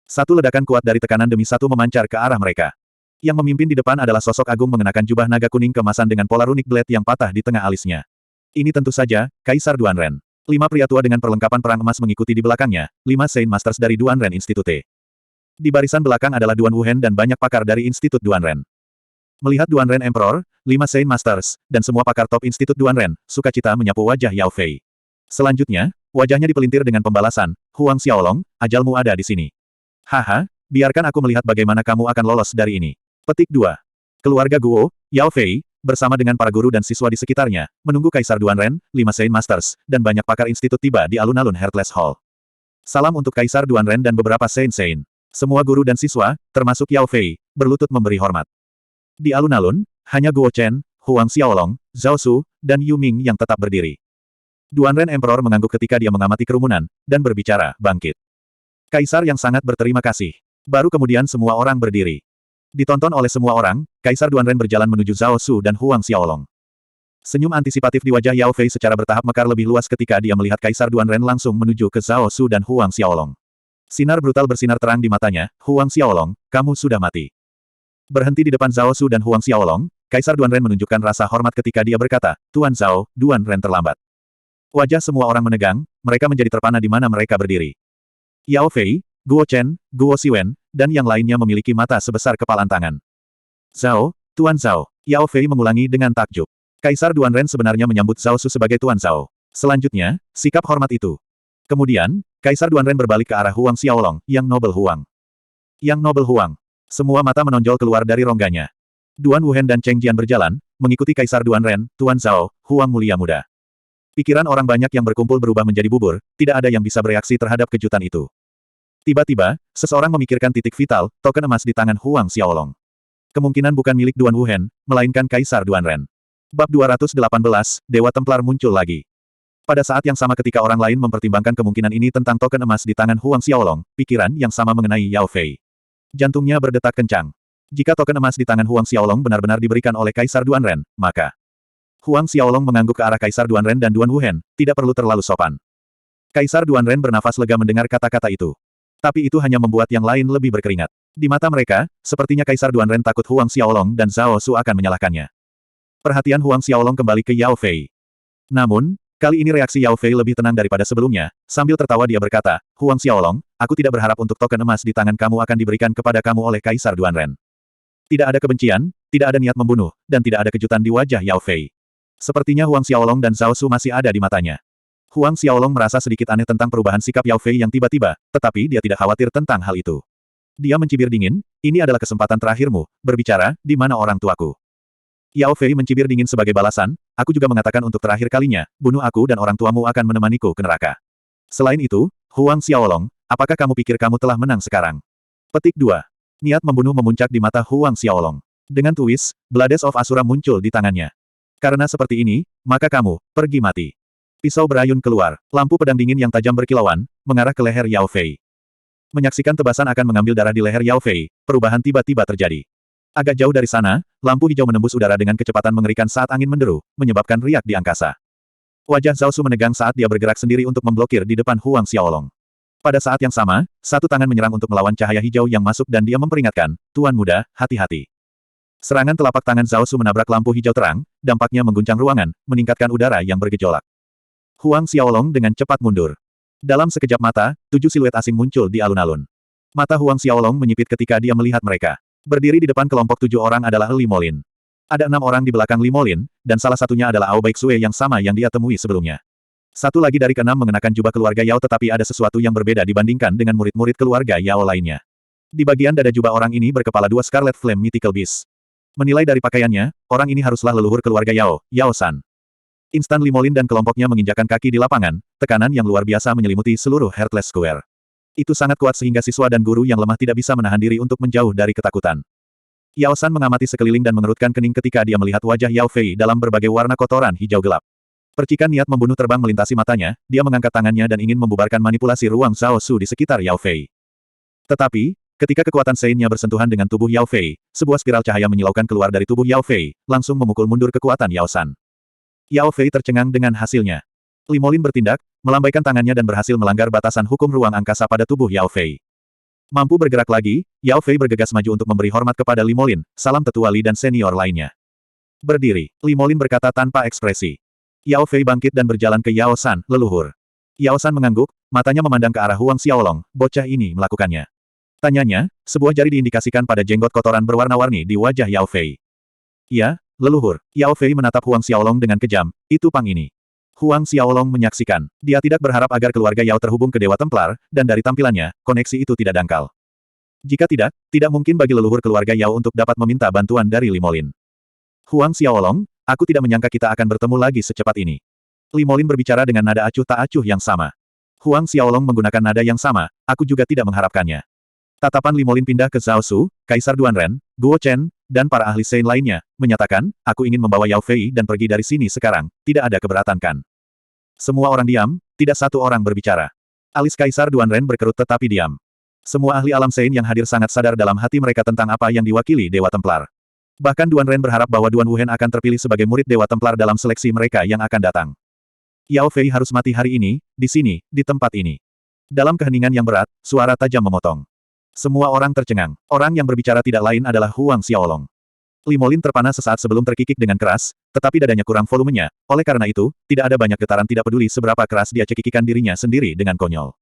A: Satu ledakan kuat dari tekanan demi satu memancar ke arah mereka. Yang memimpin di depan adalah sosok agung mengenakan jubah naga kuning kemasan dengan pola runic blade yang patah di tengah alisnya. Ini tentu saja, Kaisar Duanren. 5 pria tua dengan perlengkapan perang emas mengikuti di belakangnya, 5 Sein Masters dari Duanren Institute. Di barisan belakang adalah Duan Wuhen dan banyak pakar dari Institut Duanren. Melihat Duanren Emperor, 5 Sein Masters, dan semua pakar top Institut Duanren, sukacita menyapu wajah Yao Fei. Selanjutnya, wajahnya dipelintir dengan pembalasan, Huang Xiaolong, ajalmu ada di sini. Haha, biarkan aku melihat bagaimana kamu akan lolos dari ini. Petik 2. Keluarga Guo, Yao Fei, bersama dengan para guru dan siswa di sekitarnya, menunggu Kaisar Duanren, 5 Sein Masters, dan banyak pakar institut tiba di alun-alun Heartless Hall. Salam untuk Kaisar Duanren dan beberapa Sein-Sein. Semua guru dan siswa, termasuk Yao Fei, berlutut memberi hormat. Di alun-alun, hanya Guo Chen, Huang Xiaolong, Zhao Su, dan Yu Ming yang tetap berdiri. Duanren Emperor mengangguk ketika dia mengamati kerumunan, dan berbicara, bangkit. Kaisar yang sangat berterima kasih. Baru kemudian semua orang berdiri. Ditonton oleh semua orang, Kaisar Duanren berjalan menuju Zhao Su dan Huang Xiaolong. Senyum antisipatif di wajah Yao Fei secara bertahap mekar lebih luas ketika dia melihat Kaisar Duanren langsung menuju ke Zhao Su dan Huang Xiaolong. Sinar brutal bersinar terang di matanya, Huang Xiaolong, kamu sudah mati. Berhenti di depan Zhao Su dan Huang Xiaolong, Kaisar Duanren menunjukkan rasa hormat ketika dia berkata, Tuan Zhao, Duanren terlambat. Wajah semua orang menegang, mereka menjadi terpana di mana mereka berdiri. Yao Fei, Guo Chen, Guo Siwen, dan yang lainnya memiliki mata sebesar kepalan tangan. Zhao, Tuan Zhao, Yao Fei mengulangi dengan takjub. Kaisar Duanren sebenarnya menyambut Zhao Su sebagai Tuan Zhao. Selanjutnya, sikap hormat itu. Kemudian, Kaisar Duanren berbalik ke arah Huang Xiaolong, yang Nobel Huang. Yang Nobel Huang. Semua mata menonjol keluar dari rongganya. Duan Wuhen dan Cheng Jian berjalan, mengikuti Kaisar Duanren, Tuan Zhao, Huang Mulia Muda. Pikiran orang banyak yang berkumpul berubah menjadi bubur, tidak ada yang bisa bereaksi terhadap kejutan itu. Tiba-tiba, seseorang memikirkan titik vital, token emas di tangan Huang Xiaolong. Kemungkinan bukan milik Duan Wuhen, melainkan Kaisar Duanren. Bab 218, Dewa Templar muncul lagi. Pada saat yang sama ketika orang lain mempertimbangkan kemungkinan ini tentang token emas di tangan Huang Xiaolong, pikiran yang sama mengenai Yao Fei. Jantungnya berdetak kencang. Jika token emas di tangan Huang Xiaolong benar-benar diberikan oleh Kaisar Duanren, maka Huang Xiaolong mengangguk ke arah Kaisar Duanren dan Duan Wuhen, tidak perlu terlalu sopan. Kaisar Duanren bernafas lega mendengar kata-kata itu. Tapi itu hanya membuat yang lain lebih berkeringat. Di mata mereka, sepertinya Kaisar Duanren takut Huang Xiaolong dan Zhao Su akan menyalahkannya. Perhatian Huang Xiaolong kembali ke Yao Fei. Namun, kali ini reaksi Yao Fei lebih tenang daripada sebelumnya, sambil tertawa dia berkata, Huang Xiaolong, aku tidak berharap untuk token emas di tangan kamu akan diberikan kepada kamu oleh Kaisar Duanren. Tidak ada kebencian, tidak ada niat membunuh, dan tidak ada kejutan di wajah Yao Fei. Sepertinya Huang Xiaolong dan Zhao Su masih ada di matanya. Huang Xiaolong merasa sedikit aneh tentang perubahan sikap Yao Fei yang tiba-tiba, tetapi dia tidak khawatir tentang hal itu. Dia mencibir dingin, ini adalah kesempatan terakhirmu, berbicara, di mana orang tuaku. Yao Fei mencibir dingin sebagai balasan, aku juga mengatakan untuk terakhir kalinya, bunuh aku dan orang tuamu akan menemaniku ke neraka. Selain itu, Huang Xiaolong, apakah kamu pikir kamu telah menang sekarang? Petik 2. Niat membunuh memuncak di mata Huang Xiaolong. Dengan twist, Blades of Asura muncul di tangannya. Karena seperti ini, maka kamu, pergi mati. Pisau berayun keluar, lampu pedang dingin yang tajam berkilauan, mengarah ke leher Yao Fei. Menyaksikan tebasan akan mengambil darah di leher Yao Fei, perubahan tiba-tiba terjadi. Agak jauh dari sana, lampu hijau menembus udara dengan kecepatan mengerikan saat angin menderu, menyebabkan riak di angkasa. Wajah Zhao Su menegang saat dia bergerak sendiri untuk memblokir di depan Huang Xiaolong. Pada saat yang sama, satu tangan menyerang untuk melawan cahaya hijau yang masuk dan dia memperingatkan, Tuan Muda, hati-hati. Serangan telapak tangan Zhao Su menabrak lampu hijau terang, dampaknya mengguncang ruangan, meningkatkan udara yang bergejolak. Huang Xiaolong dengan cepat mundur. Dalam sekejap mata, 7 siluet asing muncul di alun-alun. Mata Huang Xiaolong menyipit ketika dia melihat mereka. Berdiri di depan kelompok 7 orang adalah Li Molin. Ada 6 orang di belakang Li Molin, dan salah satunya adalah Ao Baixue yang sama yang dia temui sebelumnya. Satu lagi dari ke-6 mengenakan jubah keluarga Yao tetapi ada sesuatu yang berbeda dibandingkan dengan murid-murid keluarga Yao lainnya. Di bagian dada jubah orang ini berkepala 2 Scarlet Flame Mythical Beast. Menilai dari pakaiannya, orang ini haruslah leluhur keluarga Yao, Yao San. Instan Li Molin dan kelompoknya menginjakan kaki di lapangan, tekanan yang luar biasa menyelimuti seluruh Heartless Square. Itu sangat kuat sehingga siswa dan guru yang lemah tidak bisa menahan diri untuk menjauh dari ketakutan. Yao San mengamati sekeliling dan mengerutkan kening ketika dia melihat wajah Yao Fei dalam berbagai warna kotoran hijau gelap. Percikan niat membunuh terbang melintasi matanya, dia mengangkat tangannya dan ingin membubarkan manipulasi ruang Zhao Su di sekitar Yao Fei. Tetapi, ketika kekuatan Sein-nya bersentuhan dengan tubuh Yao Fei, sebuah spiral cahaya menyilaukan keluar dari tubuh Yao Fei, langsung memukul mundur kekuatan Yao San. Yao Fei tercengang dengan hasilnya. Li Molin bertindak, melambaikan tangannya dan berhasil melanggar batasan hukum ruang angkasa pada tubuh Yao Fei. Mampu bergerak lagi, Yao Fei bergegas maju untuk memberi hormat kepada Li Molin, salam tetua Li dan senior lainnya. Berdiri, Li Molin berkata tanpa ekspresi. Yao Fei bangkit dan berjalan ke Yao San, leluhur. Yao San mengangguk, matanya memandang ke arah Huang Xiaolong, bocah ini melakukannya. Tanyanya, sebuah jari diindikasikan pada jenggot kotoran berwarna-warni di wajah Yao Fei. Ya, leluhur. Yao Fei menatap Huang Xiaolong dengan kejam, itu pang ini. Huang Xiaolong menyaksikan. Dia tidak berharap agar keluarga Yao terhubung ke Dewa Templar, dan dari tampilannya, koneksi itu tidak dangkal. Jika tidak, tidak mungkin bagi leluhur keluarga Yao untuk dapat meminta bantuan dari Li Molin. Huang Xiaolong, aku tidak menyangka kita akan bertemu lagi secepat ini. Li Molin berbicara dengan nada acuh tak acuh yang sama. Huang Xiaolong menggunakan nada yang sama, aku juga tidak mengharapkannya. Tatapan Li Molin pindah ke Zhao Su, Kaisar Duanren, Guo Chen, dan para ahli Sein lainnya, menyatakan, aku ingin membawa Yao Fei dan pergi dari sini sekarang, tidak ada keberatan kan? Semua orang diam, tidak satu orang berbicara. Alis Kaisar Duanren berkerut tetapi diam. Semua ahli alam Sein yang hadir sangat sadar dalam hati mereka tentang apa yang diwakili Dewa Templar. Bahkan Duanren berharap bahwa Duan Wuhen akan terpilih sebagai murid Dewa Templar dalam seleksi mereka yang akan datang. Yao Fei harus mati hari ini, di sini, di tempat ini. Dalam keheningan yang berat, suara tajam memotong. Semua orang tercengang. Orang yang berbicara tidak lain adalah Huang Xiaolong. Li Molin terpana sesaat sebelum terkikik dengan keras, tetapi dadanya kurang volumenya, oleh karena itu, tidak ada banyak getaran tidak peduli seberapa keras dia cekikikan dirinya sendiri dengan konyol.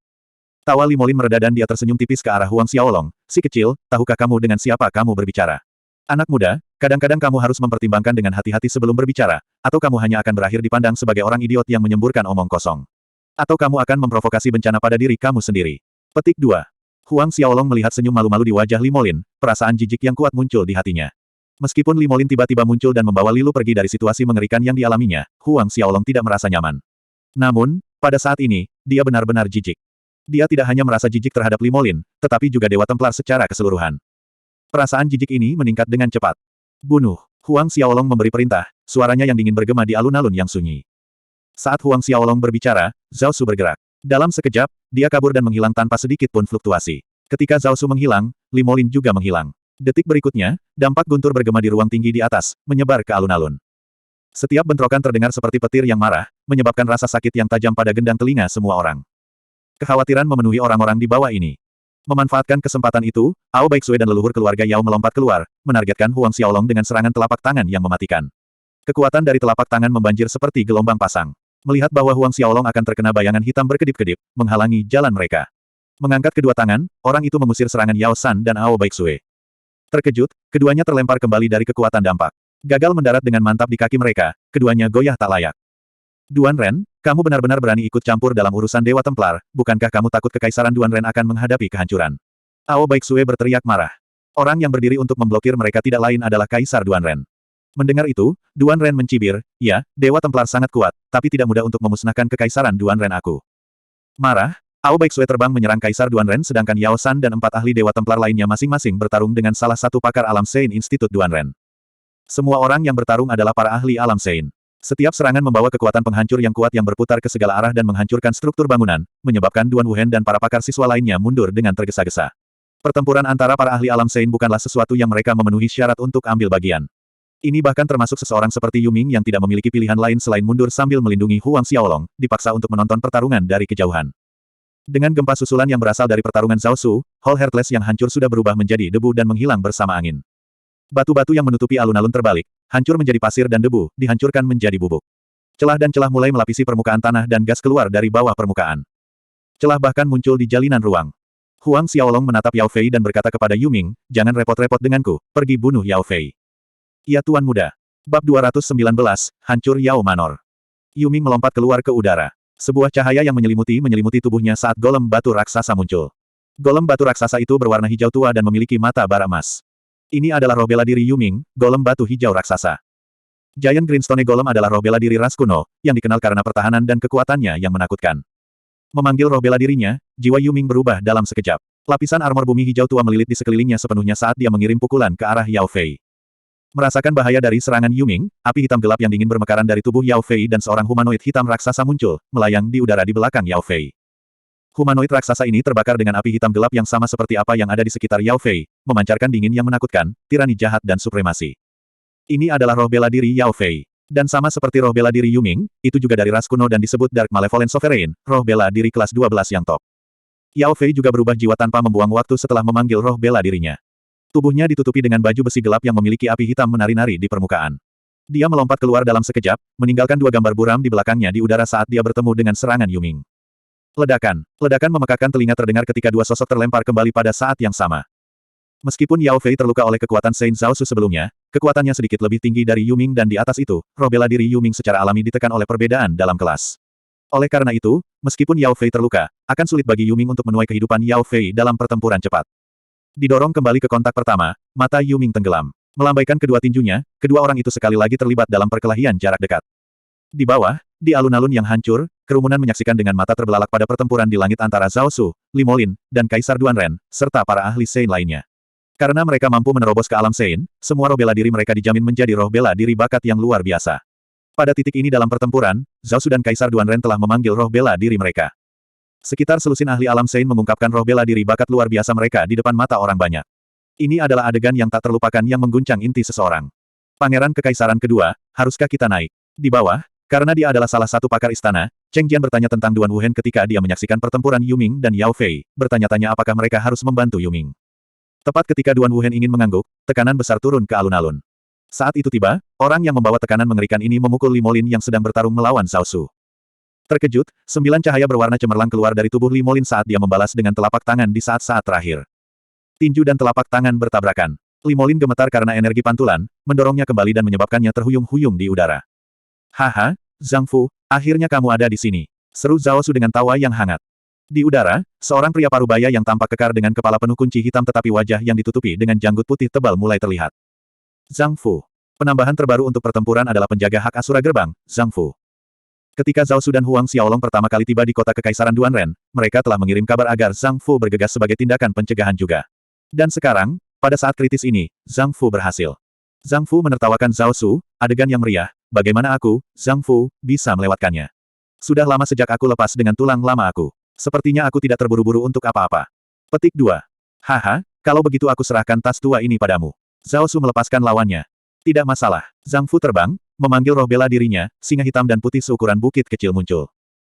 A: Tawa Li Molin mereda dan dia tersenyum tipis ke arah Huang Xiaolong, si kecil, tahukah kamu dengan siapa kamu berbicara? Anak muda, kadang-kadang kamu harus mempertimbangkan dengan hati-hati sebelum berbicara, atau kamu hanya akan berakhir dipandang sebagai orang idiot yang menyemburkan omong kosong. Atau kamu akan memprovokasi bencana pada diri kamu sendiri. Petik 2. Huang Xiaolong melihat senyum malu-malu di wajah Li Molin, perasaan jijik yang kuat muncul di hatinya. Meskipun Li Molin tiba-tiba muncul dan membawa Lilu pergi dari situasi mengerikan yang dialaminya, Huang Xiaolong tidak merasa nyaman. Namun, pada saat ini, dia benar-benar jijik. Dia tidak hanya merasa jijik terhadap Li Molin, tetapi juga Dewa Templar secara keseluruhan. Perasaan jijik ini meningkat dengan cepat. Bunuh. Huang Xiaolong memberi perintah, suaranya yang dingin bergema di alun-alun yang sunyi. Saat Huang Xiaolong berbicara, Zhao Su bergerak. Dalam sekejap, dia kabur dan menghilang tanpa sedikit pun fluktuasi. Ketika Zhao Su menghilang, Li Molin juga menghilang. Detik berikutnya, dampak guntur bergema di ruang tinggi di atas, menyebar ke alun-alun. Setiap bentrokan terdengar seperti petir yang marah, menyebabkan rasa sakit yang tajam pada gendang telinga semua orang. Kekhawatiran memenuhi orang-orang di bawah ini. Memanfaatkan kesempatan itu, Ao Baixue dan leluhur keluarga Yao melompat keluar, menargetkan Huang Xiaolong dengan serangan telapak tangan yang mematikan. Kekuatan dari telapak tangan membanjir seperti gelombang pasang. Melihat bahwa Huang Xiaolong akan terkena bayangan hitam berkedip-kedip, menghalangi jalan mereka. Mengangkat kedua tangan, orang itu mengusir serangan Yao San dan Ao Baixue. Terkejut, keduanya terlempar kembali dari kekuatan dampak. Gagal mendarat dengan mantap di kaki mereka, keduanya goyah tak layak. Duanren, kamu benar-benar berani ikut campur dalam urusan Dewa Templar, bukankah kamu takut kekaisaran Duanren akan menghadapi kehancuran? Ao Baixue berteriak marah. Orang yang berdiri untuk memblokir mereka tidak lain adalah Kaisar Duanren. Mendengar itu, Duan Ren mencibir, ya, Dewa Templar sangat kuat, tapi tidak mudah untuk memusnahkan kekaisaran Duan Ren aku. Marah, Ao Baiksue terbang menyerang Kaisar Duan Ren sedangkan Yao San dan 4 ahli Dewa Templar lainnya masing-masing bertarung dengan salah satu pakar alam Sein Institut Duan Ren. Semua orang yang bertarung adalah para ahli alam Sein. Setiap serangan membawa kekuatan penghancur yang kuat yang berputar ke segala arah dan menghancurkan struktur bangunan, menyebabkan Duan Wuhen dan para pakar siswa lainnya mundur dengan tergesa-gesa. Pertempuran antara para ahli alam Sein bukanlah sesuatu yang mereka memenuhi syarat untuk ambil bagian. Ini bahkan termasuk seseorang seperti Yu Ming yang tidak memiliki pilihan lain selain mundur sambil melindungi Huang Xiaolong, dipaksa untuk menonton pertarungan dari kejauhan. Dengan gempa susulan yang berasal dari pertarungan Zhao Su, Hall Heartless yang hancur sudah berubah menjadi debu dan menghilang bersama angin. Batu-batu yang menutupi alun-alun terbalik, hancur menjadi pasir dan debu, dihancurkan menjadi bubuk. Celah dan celah mulai melapisi permukaan tanah dan gas keluar dari bawah permukaan. Celah bahkan muncul di jalinan ruang. Huang Xiaolong menatap Yao Fei dan berkata kepada Yu Ming, jangan repot-repot denganku, pergi bunuh Yao Fei. Ya Tuan Muda. Bab 219, Hancur Yao Manor. Yu Ming melompat keluar ke udara. Sebuah cahaya yang menyelimuti tubuhnya saat golem batu raksasa muncul. Golem batu raksasa itu berwarna hijau tua dan memiliki mata bara emas. Ini adalah roh bela diri Yu Ming, golem batu hijau raksasa. Giant Greenstone Golem adalah roh bela diri ras kuno, yang dikenal karena pertahanan dan kekuatannya yang menakutkan. Memanggil roh bela dirinya, jiwa Yu Ming berubah dalam sekejap. Lapisan armor bumi hijau tua melilit di sekelilingnya sepenuhnya saat dia mengirim pukulan ke arah Yao Fei. Merasakan bahaya dari serangan Yu Ming, api hitam gelap yang dingin bermekaran dari tubuh Yao Fei dan seorang humanoid hitam raksasa muncul, melayang di udara di belakang Yao Fei. Humanoid raksasa ini terbakar dengan api hitam gelap yang sama seperti apa yang ada di sekitar Yao Fei, memancarkan dingin yang menakutkan, tirani jahat dan supremasi. Ini adalah roh bela diri Yao Fei. Dan sama seperti roh bela diri Yu Ming, itu juga dari ras kuno dan disebut Dark Malevolent Sovereign, roh bela diri kelas 12 yang top. Yao Fei juga berubah jiwa tanpa membuang waktu setelah memanggil roh bela dirinya. Tubuhnya ditutupi dengan baju besi gelap yang memiliki api hitam menari-nari di permukaan. Dia melompat keluar dalam sekejap, meninggalkan 2 gambar buram di belakangnya di udara saat dia bertemu dengan serangan Yu Ming. Ledakan. Ledakan memekakkan telinga terdengar ketika 2 sosok terlempar kembali pada saat yang sama. Meskipun Yao Fei terluka oleh kekuatan Saint Zhao Su sebelumnya, kekuatannya sedikit lebih tinggi dari Yu Ming dan di atas itu, roh bela diri Yu Ming secara alami ditekan oleh perbedaan dalam kelas. Oleh karena itu, meskipun Yao Fei terluka, akan sulit bagi Yu Ming untuk menuai kehidupan Yao Fei dalam pertempuran cepat. Didorong kembali ke kontak pertama, mata Yu Ming tenggelam. Melambaikan kedua tinjunya, kedua orang itu sekali lagi terlibat dalam perkelahian jarak dekat. Di bawah, di alun-alun yang hancur, kerumunan menyaksikan dengan mata terbelalak pada pertempuran di langit antara Zhao Su, Limolin, dan Kaisar Duan Ren, serta para ahli Sein lainnya. Karena mereka mampu menerobos ke alam Sein, semua roh bela diri mereka dijamin menjadi roh bela diri bakat yang luar biasa. Pada titik ini dalam pertempuran, Zhao Su dan Kaisar Duan Ren telah memanggil roh bela diri mereka. Sekitar selusin ahli alam Sein mengungkapkan roh bela diri bakat luar biasa mereka di depan mata orang banyak. Ini adalah adegan yang tak terlupakan yang mengguncang inti seseorang. Pangeran Kekaisaran kedua, haruskah kita naik? Di bawah, karena dia adalah salah satu pakar istana, Cheng Jian bertanya tentang Duan Wuhen ketika dia menyaksikan pertempuran Yu Ming dan Yao Fei, bertanya-tanya apakah mereka harus membantu Yu Ming. Tepat ketika Duan Wuhen ingin mengangguk, tekanan besar turun ke alun-alun. Saat itu tiba, orang yang membawa tekanan mengerikan ini memukul Limolin yang sedang bertarung melawan Zhao Su. Terkejut, 9 cahaya berwarna cemerlang keluar dari tubuh Limolin saat dia membalas dengan telapak tangan di saat-saat terakhir. Tinju dan telapak tangan bertabrakan. Limolin gemetar karena energi pantulan, mendorongnya kembali dan menyebabkannya terhuyung-huyung di udara. Haha, Zhang Fu, akhirnya kamu ada di sini. Seru Zhao Su dengan tawa yang hangat. Di udara, seorang pria parubaya yang tampak kekar dengan kepala penuh kunci hitam tetapi wajah yang ditutupi dengan janggut putih tebal mulai terlihat. Zhang Fu. Penambahan terbaru untuk pertempuran adalah penjaga hak Asura Gerbang, Zhang Fu. Ketika Zhao Su dan Huang Xiaolong pertama kali tiba di kota Kekaisaran Duan Ren, mereka telah mengirim kabar agar Zhang Fu bergegas sebagai tindakan pencegahan juga. Dan sekarang, pada saat kritis ini, Zhang Fu berhasil. Zhang Fu menertawakan Zhao Su, adegan yang meriah, bagaimana aku, Zhang Fu, bisa melewatkannya. Sudah lama sejak aku lepas dengan tulang lama aku. Sepertinya aku tidak terburu-buru untuk apa-apa. Petik 2. Haha, kalau begitu aku serahkan tas tua ini padamu. Zhao Su melepaskan lawannya. Tidak masalah. Zhang Fu terbang, memanggil roh bela dirinya, singa hitam dan putih seukuran bukit kecil muncul.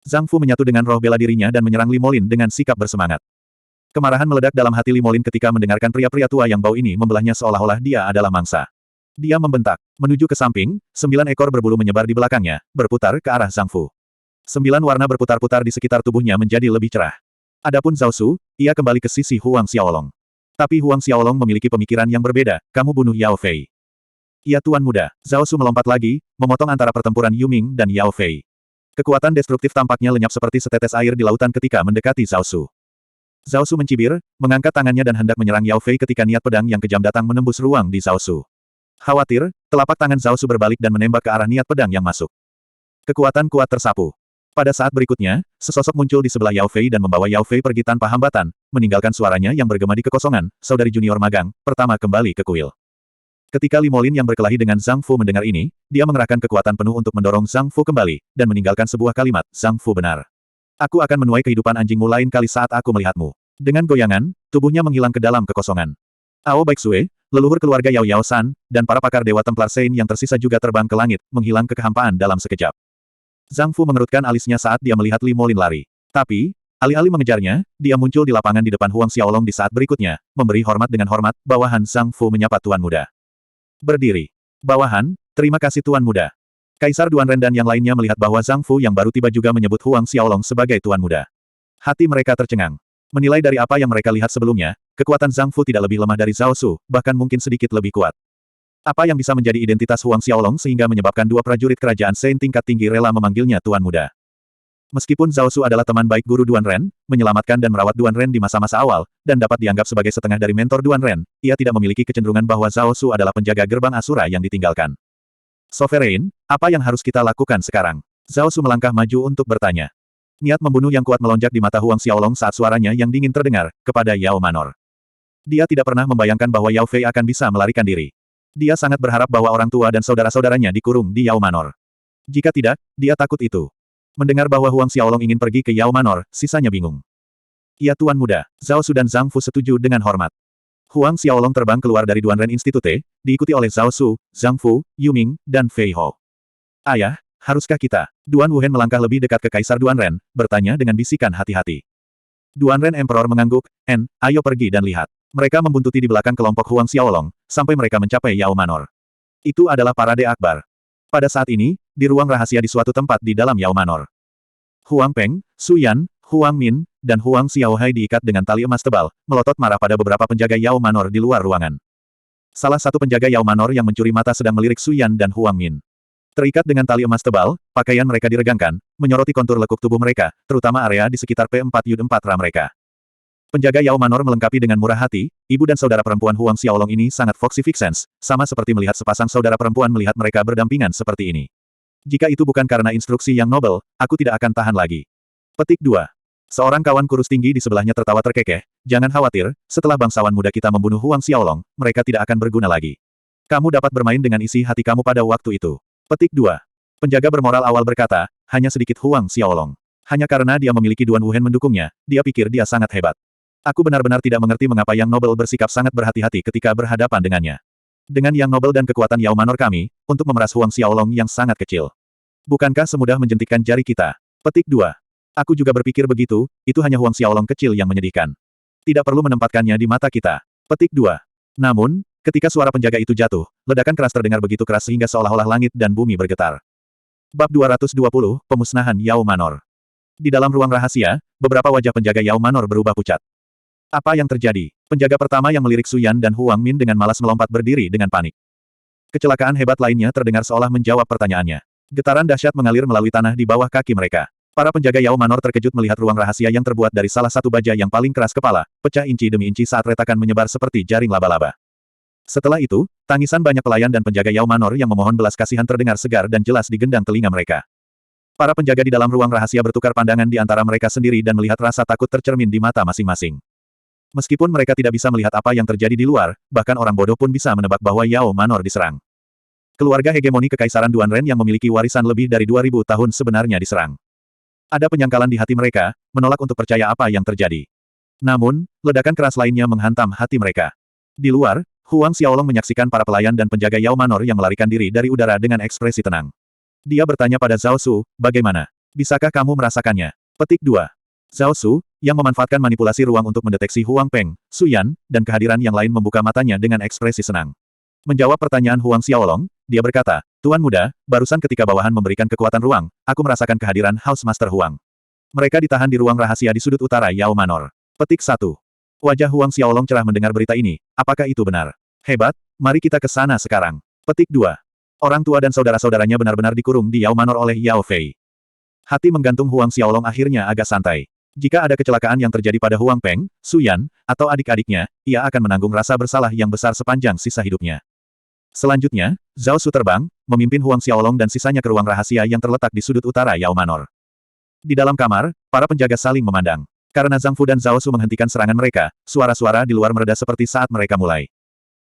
A: Zhang Fu menyatu dengan roh bela dirinya dan menyerang Limolin dengan sikap bersemangat. Kemarahan meledak dalam hati Limolin ketika mendengarkan pria-pria tua yang bau ini membelahnya seolah-olah dia adalah mangsa. Dia membentak. Menuju ke samping, 9 ekor berbulu menyebar di belakangnya, berputar ke arah Zhang Fu. 9 warna berputar-putar di sekitar tubuhnya menjadi lebih cerah. Adapun Zhao Su, ia kembali ke sisi Huang Xiaolong. Tapi Huang Xiaolong memiliki pemikiran yang berbeda, kamu bunuh Yao Fei. Ya Tuan Muda, Zhao Su melompat lagi, memotong antara pertempuran Yu Ming dan Yao Fei. Kekuatan destruktif tampaknya lenyap seperti setetes air di lautan ketika mendekati Zhao Su. Zhao Su mencibir, mengangkat tangannya dan hendak menyerang Yao Fei ketika niat pedang yang kejam datang menembus ruang di Zhao Su. Khawatir, telapak tangan Zhao Su berbalik dan menembak ke arah niat pedang yang masuk. Kekuatan kuat tersapu. Pada saat berikutnya, sesosok muncul di sebelah Yao Fei dan membawa Yao Fei pergi tanpa hambatan, meninggalkan suaranya yang bergema di kekosongan, saudari junior magang, pertama kembali ke kuil. Ketika Li Molin yang berkelahi dengan Zhang Fu mendengar ini, dia mengerahkan kekuatan penuh untuk mendorong Zhang Fu kembali, dan meninggalkan sebuah kalimat, Zhang Fu benar. Aku akan menuai kehidupan anjingmu lain kali saat aku melihatmu. Dengan goyangan, tubuhnya menghilang ke dalam kekosongan. Ao Baixue, leluhur keluarga Yao Yao San, dan para pakar Dewa Templar Sein yang tersisa juga terbang ke langit, menghilang ke kehampaan dalam sekejap. Zhang Fu mengerutkan alisnya saat dia melihat Li Molin lari. Tapi, alih-alih mengejarnya, dia muncul di lapangan di depan Huang Xiaolong di saat berikutnya, memberi hormat dengan hormat, bawahan Zhang Fu menyapa Tuan Muda. Berdiri. Bawahan, terima kasih Tuan Muda. Kaisar Duan Ren dan yang lainnya melihat bahwa Zhang Fu yang baru tiba juga menyebut Huang Xiaolong sebagai Tuan Muda. Hati mereka tercengang. Menilai dari apa yang mereka lihat sebelumnya, kekuatan Zhang Fu tidak lebih lemah dari Zhao Su, bahkan mungkin sedikit lebih kuat. Apa yang bisa menjadi identitas Huang Xiaolong sehingga menyebabkan dua prajurit kerajaan Sein tingkat tinggi rela memanggilnya Tuan Muda? Meskipun Zhao Su adalah teman baik guru Duan Ren, menyelamatkan dan merawat Duan Ren di masa-masa awal, dan dapat dianggap sebagai setengah dari mentor Duan Ren, ia tidak memiliki kecenderungan bahwa Zhao Su adalah penjaga gerbang Asura yang ditinggalkan. Sovereign, apa yang harus kita lakukan sekarang? Zhao Su melangkah maju untuk bertanya. Niat membunuh yang kuat melonjak di mata Huang Xiaolong saat suaranya yang dingin terdengar, kepada Yao Manor. Dia tidak pernah membayangkan bahwa Yao Fei akan bisa melarikan diri. Dia sangat berharap bahwa orang tua dan saudara-saudaranya dikurung di Yao Manor. Jika tidak, dia takut itu. Mendengar bahwa Huang Xiaolong ingin pergi ke Yao Manor, sisanya bingung. Ya Tuan Muda, Zhao Su dan Zhang Fu setuju dengan hormat. Huang Xiaolong terbang keluar dari Duan Ren Institute, diikuti oleh Zhao Su, Zhang Fu, Yu Ming, dan Fei Hou. Ayah, haruskah kita? Duan Wuhen melangkah lebih dekat ke Kaisar Duan Ren, bertanya dengan bisikan hati-hati. Duan Ren Emperor mengangguk, ayo pergi dan lihat. Mereka membuntuti di belakang kelompok Huang Xiaolong, sampai mereka mencapai Yao Manor. Itu adalah parade akbar. Pada saat ini, di ruang rahasia di suatu tempat di dalam Yao Manor. Huang Peng, Su Yan, Huang Min, dan Huang Xiaohai diikat dengan tali emas tebal, melotot marah pada beberapa penjaga Yao Manor di luar ruangan. Salah satu penjaga Yao Manor yang mencuri mata sedang melirik Su Yan dan Huang Min. Terikat dengan tali emas tebal, pakaian mereka diregangkan, menyoroti kontur lekuk tubuh mereka, terutama area di sekitar P4-Yud-4-Ra mereka. Penjaga Yao Manor melengkapi dengan murah hati, ibu dan saudara perempuan Huang Xiaolong ini sangat foxy vixens, sama seperti melihat sepasang saudara perempuan melihat mereka berdampingan seperti ini. Jika itu bukan karena instruksi yang nobel, aku tidak akan tahan lagi. Petik 2. Seorang kawan kurus tinggi di sebelahnya tertawa terkekeh, jangan khawatir, setelah bangsawan muda kita membunuh Huang Xiaolong, mereka tidak akan berguna lagi. Kamu dapat bermain dengan isi hati kamu pada waktu itu. Petik 2. Penjaga bermoral awal berkata, hanya sedikit Huang Xiaolong. Hanya karena dia memiliki Duan Wuhen mendukungnya, dia pikir dia sangat hebat. Aku benar-benar tidak mengerti mengapa Yang Nobel bersikap sangat berhati-hati ketika berhadapan dengannya. Dengan Yang Nobel dan kekuatan Yao Manor kami, untuk memeras Huang Xiaolong yang sangat kecil. Bukankah semudah menjentikkan jari kita? Petik 2. Aku juga berpikir begitu, itu hanya Huang Xiaolong kecil yang menyedihkan. Tidak perlu menempatkannya di mata kita. Petik 2. Namun, ketika suara penjaga itu jatuh, ledakan keras terdengar begitu keras sehingga seolah-olah langit dan bumi bergetar. Bab 220, Pemusnahan Yao Manor. Di dalam ruang rahasia, beberapa wajah penjaga Yao Manor berubah pucat. Apa yang terjadi? Penjaga pertama yang melirik Su Yan dan Huang Min dengan malas melompat berdiri dengan panik. Kecelakaan hebat lainnya terdengar seolah menjawab pertanyaannya. Getaran dahsyat mengalir melalui tanah di bawah kaki mereka. Para penjaga Yao Manor terkejut melihat ruang rahasia yang terbuat dari salah satu baja yang paling keras kepala, pecah inci demi inci saat retakan menyebar seperti jaring laba-laba. Setelah itu, tangisan banyak pelayan dan penjaga Yao Manor yang memohon belas kasihan terdengar segar dan jelas di gendang telinga mereka. Para penjaga di dalam ruang rahasia bertukar pandangan di antara mereka sendiri dan melihat rasa takut tercermin di mata masing-masing. Meskipun mereka tidak bisa melihat apa yang terjadi di luar, bahkan orang bodoh pun bisa menebak bahwa Yao Manor diserang. Keluarga hegemoni Kekaisaran Duan Ren yang memiliki warisan lebih dari 2000 tahun sebenarnya diserang. Ada penyangkalan di hati mereka, menolak untuk percaya apa yang terjadi. Namun, ledakan keras lainnya menghantam hati mereka. Di luar, Huang Xiaolong menyaksikan para pelayan dan penjaga Yao Manor yang melarikan diri dari udara dengan ekspresi tenang. Dia bertanya pada Zhao Su, bagaimana? Bisakah kamu merasakannya? Petik 2. Zhao Su, yang memanfaatkan manipulasi ruang untuk mendeteksi Huang Peng, Su Yan, dan kehadiran yang lain membuka matanya dengan ekspresi senang. Menjawab pertanyaan Huang Xiaolong, dia berkata, Tuan Muda, barusan ketika bawahan memberikan kekuatan ruang, aku merasakan kehadiran House Master Huang. Mereka ditahan di ruang rahasia di sudut utara Yao Manor. Petik 1. Wajah Huang Xiaolong cerah mendengar berita ini, apakah itu benar? Hebat, mari kita ke sana sekarang. Petik 2. Orang tua dan saudara-saudaranya benar-benar dikurung di Yao Manor oleh Yao Fei. Hati menggantung Huang Xiaolong akhirnya agak santai. Jika ada kecelakaan yang terjadi pada Huang Peng, Su Yan, atau adik-adiknya, ia akan menanggung rasa bersalah yang besar sepanjang sisa hidupnya. Selanjutnya, Zhao Su terbang, memimpin Huang Xiaolong dan sisanya ke ruang rahasia yang terletak di sudut utara Yao Manor. Di dalam kamar, para penjaga saling memandang. Karena Zhang Fu dan Zhao Su menghentikan serangan mereka, suara-suara di luar mereda seperti saat mereka mulai.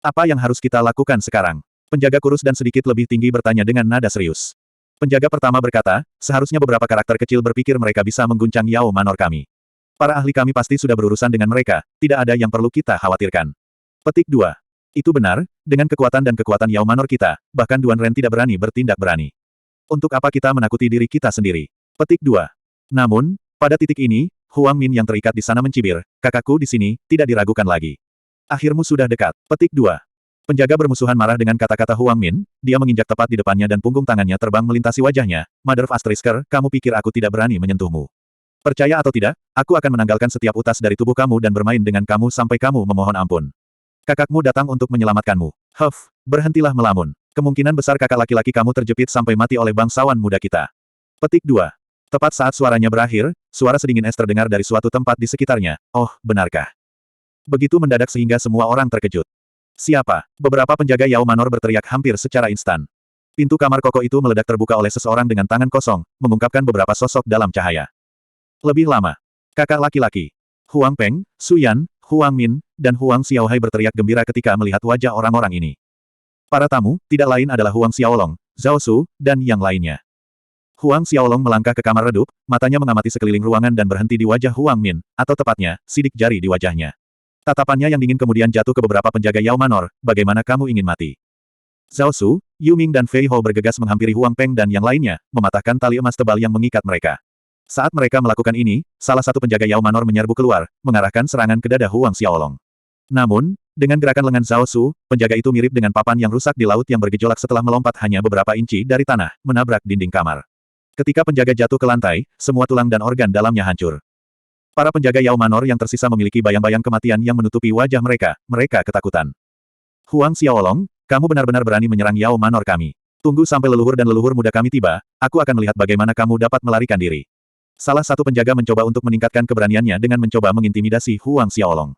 A: Apa yang harus kita lakukan sekarang? Penjaga kurus dan sedikit lebih tinggi bertanya dengan nada serius. Penjaga pertama berkata, seharusnya beberapa karakter kecil berpikir mereka bisa mengguncang Yao Manor kami. Para ahli kami pasti sudah berurusan dengan mereka, tidak ada yang perlu kita khawatirkan. Petik 2. Itu benar, dengan kekuatan dan kekuatan Yao Manor kita, bahkan Duan Ren tidak berani bertindak berani. Untuk apa kita menakuti diri kita sendiri? Petik 2. Namun, pada titik ini, Huang Min yang terikat di sana mencibir, kakakku di sini, tidak diragukan lagi. Akhirmu sudah dekat. Petik 2. Penjaga bermusuhan marah dengan kata-kata Huang Min, dia menginjak tepat di depannya dan punggung tangannya terbang melintasi wajahnya. Mother of Astrisker, kamu pikir aku tidak berani menyentuhmu? Percaya atau tidak, aku akan menanggalkan setiap utas dari tubuh kamu dan bermain dengan kamu sampai kamu memohon ampun. Kakakmu datang untuk menyelamatkanmu. Huff, berhentilah melamun. Kemungkinan besar kakak laki-laki kamu terjepit sampai mati oleh bangsawan muda kita. Petik 2. Tepat saat suaranya berakhir, suara sedingin es terdengar dari suatu tempat di sekitarnya. Oh, benarkah? Begitu mendadak sehingga semua orang terkejut. Siapa? Beberapa penjaga Yao Manor berteriak hampir secara instan. Pintu kamar kokoh itu meledak terbuka oleh seseorang dengan tangan kosong, mengungkapkan beberapa sosok dalam cahaya. Lebih lama. Kakak laki-laki. Huang Peng, Su Yan, Huang Min, dan Huang Xiaohai berteriak gembira ketika melihat wajah orang-orang ini. Para tamu, tidak lain adalah Huang Xiaolong, Zhao Su, dan yang lainnya. Huang Xiaolong melangkah ke kamar redup, matanya mengamati sekeliling ruangan dan berhenti di wajah Huang Min, atau tepatnya, sidik jari di wajahnya. Tatapannya yang dingin kemudian jatuh ke beberapa penjaga Yao Manor, bagaimana kamu ingin mati? Zhao Su, Yu Ming dan Fei Hou bergegas menghampiri Huang Peng dan yang lainnya, mematahkan tali emas tebal yang mengikat mereka. Saat mereka melakukan ini, salah satu penjaga Yao Manor menyerbu keluar, mengarahkan serangan ke dada Huang Xiaolong. Namun, dengan gerakan lengan Zhao Su, penjaga itu mirip dengan papan yang rusak di laut yang bergejolak setelah melompat hanya beberapa inci dari tanah, menabrak dinding kamar. Ketika penjaga jatuh ke lantai, semua tulang dan organ dalamnya hancur. Para penjaga Yao Manor yang tersisa memiliki bayang-bayang kematian yang menutupi wajah mereka, mereka ketakutan. Huang Xiaolong, kamu benar-benar berani menyerang Yao Manor kami. Tunggu sampai leluhur dan leluhur muda kami tiba, aku akan melihat bagaimana kamu dapat melarikan diri. Salah satu penjaga mencoba untuk meningkatkan keberaniannya dengan mencoba mengintimidasi Huang Xiaolong.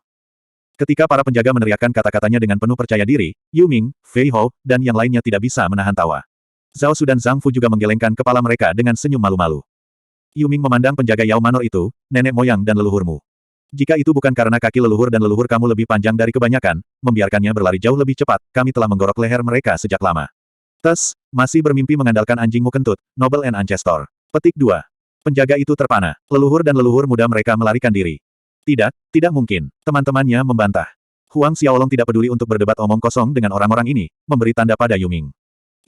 A: Ketika para penjaga meneriakkan kata-katanya dengan penuh percaya diri, Yu Ming, Fei Hou, dan yang lainnya tidak bisa menahan tawa. Zhao Su dan Zhang Fu juga menggelengkan kepala mereka dengan senyum malu-malu. Yu Ming memandang penjaga Yao Manor itu, nenek moyang dan leluhurmu. Jika itu bukan karena kaki leluhur dan leluhur kamu lebih panjang dari kebanyakan, membiarkannya berlari jauh lebih cepat, kami telah menggorok leher mereka sejak lama. Tes, masih bermimpi mengandalkan anjingmu kentut, Noble and Ancestor. Petik 2. Penjaga itu terpana. Leluhur dan leluhur muda mereka melarikan diri. Tidak, tidak mungkin. Teman-temannya membantah. Huang Xiaolong tidak peduli untuk berdebat omong kosong dengan orang-orang ini, memberi tanda pada Yu Ming.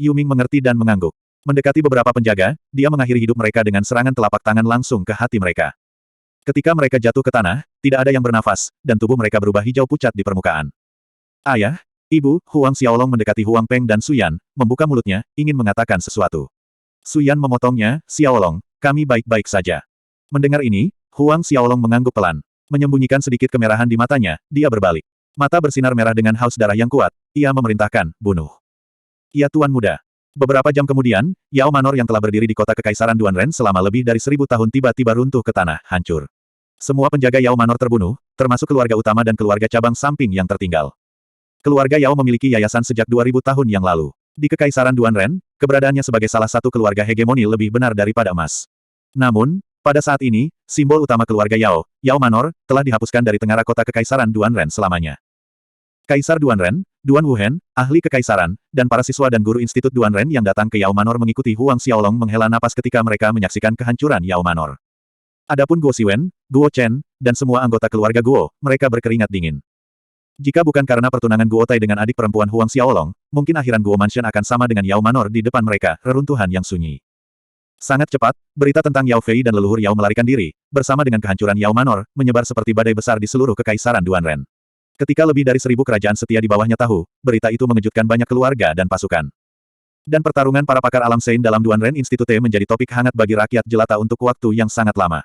A: Yu Ming mengerti dan mengangguk. Mendekati beberapa penjaga, dia mengakhiri hidup mereka dengan serangan telapak tangan langsung ke hati mereka. Ketika mereka jatuh ke tanah, tidak ada yang bernafas, dan tubuh mereka berubah hijau pucat di permukaan. Ayah, Ibu, Huang Xiaolong mendekati Huang Peng dan Su Yan, membuka mulutnya, ingin mengatakan sesuatu. Su Yan memotongnya, Xiaolong, kami baik-baik saja. Mendengar ini, Huang Xiaolong mengangguk pelan. Menyembunyikan sedikit kemerahan di matanya, dia berbalik. Mata bersinar merah dengan haus darah yang kuat, ia memerintahkan, bunuh. Ya Tuan Muda. Beberapa jam kemudian, Yao Manor yang telah berdiri di kota Kekaisaran Duanren selama lebih dari 1000 tahun tiba-tiba runtuh ke tanah, hancur. Semua penjaga Yao Manor terbunuh, termasuk keluarga utama dan keluarga cabang samping yang tertinggal. Keluarga Yao memiliki yayasan sejak 2000 tahun yang lalu. Di Kekaisaran Duanren, keberadaannya sebagai salah satu keluarga hegemoni lebih benar daripada emas. Namun, pada saat ini, simbol utama keluarga Yao, Yao Manor, telah dihapuskan dari tengara kota Kekaisaran Duanren selamanya. Kaisar Duanren, Duan Wuhen, ahli kekaisaran, dan para siswa dan guru Institut Duanren yang datang ke Yao Manor mengikuti Huang Xiaolong menghela napas ketika mereka menyaksikan kehancuran Yao Manor. Adapun Guo Siwen, Guo Chen, dan semua anggota keluarga Guo, mereka berkeringat dingin. Jika bukan karena pertunangan Guo Tai dengan adik perempuan Huang Xiaolong, mungkin akhiran Guo Mansion akan sama dengan Yao Manor di depan mereka, reruntuhan yang sunyi. Sangat cepat, berita tentang Yao Fei dan leluhur Yao melarikan diri, bersama dengan kehancuran Yao Manor, menyebar seperti badai besar di seluruh kekaisaran Duanren. Ketika lebih dari 1000 kerajaan setia di bawahnya tahu, berita itu mengejutkan banyak keluarga dan pasukan. Dan pertarungan para pakar alam Sein dalam Duanren Institute menjadi topik hangat bagi rakyat jelata untuk waktu yang sangat lama.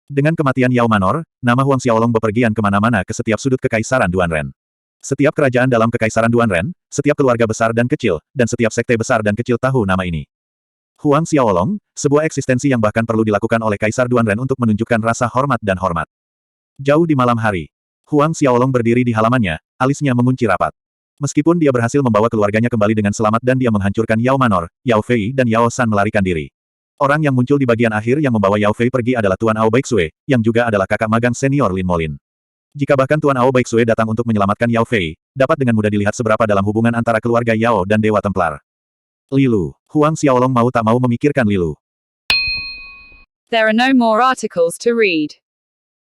A: Dengan kematian Yao Manor, nama Huang Xiaolong bepergian kemana-mana ke setiap sudut kekaisaran Duanren. Setiap kerajaan dalam kekaisaran Duanren, setiap keluarga besar dan kecil, dan setiap sekte besar dan kecil tahu nama ini. Huang Xiaolong, sebuah eksistensi yang bahkan perlu dilakukan oleh Kaisar Duanren untuk menunjukkan rasa hormat dan hormat. Jauh di malam hari, Huang Xiaolong berdiri di halamannya, alisnya mengunci rapat. Meskipun dia berhasil membawa keluarganya kembali dengan selamat dan dia menghancurkan Yao Manor, Yao Fei dan Yao San melarikan diri. Orang yang muncul di bagian akhir yang membawa Yao Fei pergi adalah Tuan Ao Baixue, yang juga adalah kakak magang senior Lin Molin. Jika bahkan Tuan Ao Baixue datang untuk menyelamatkan Yao Fei, dapat dengan mudah dilihat seberapa dalam hubungan antara keluarga Yao dan Dewa Templar. Lilu, Huang Xiaolong mau tak mau memikirkan Lilu.
B: There are no more articles to read.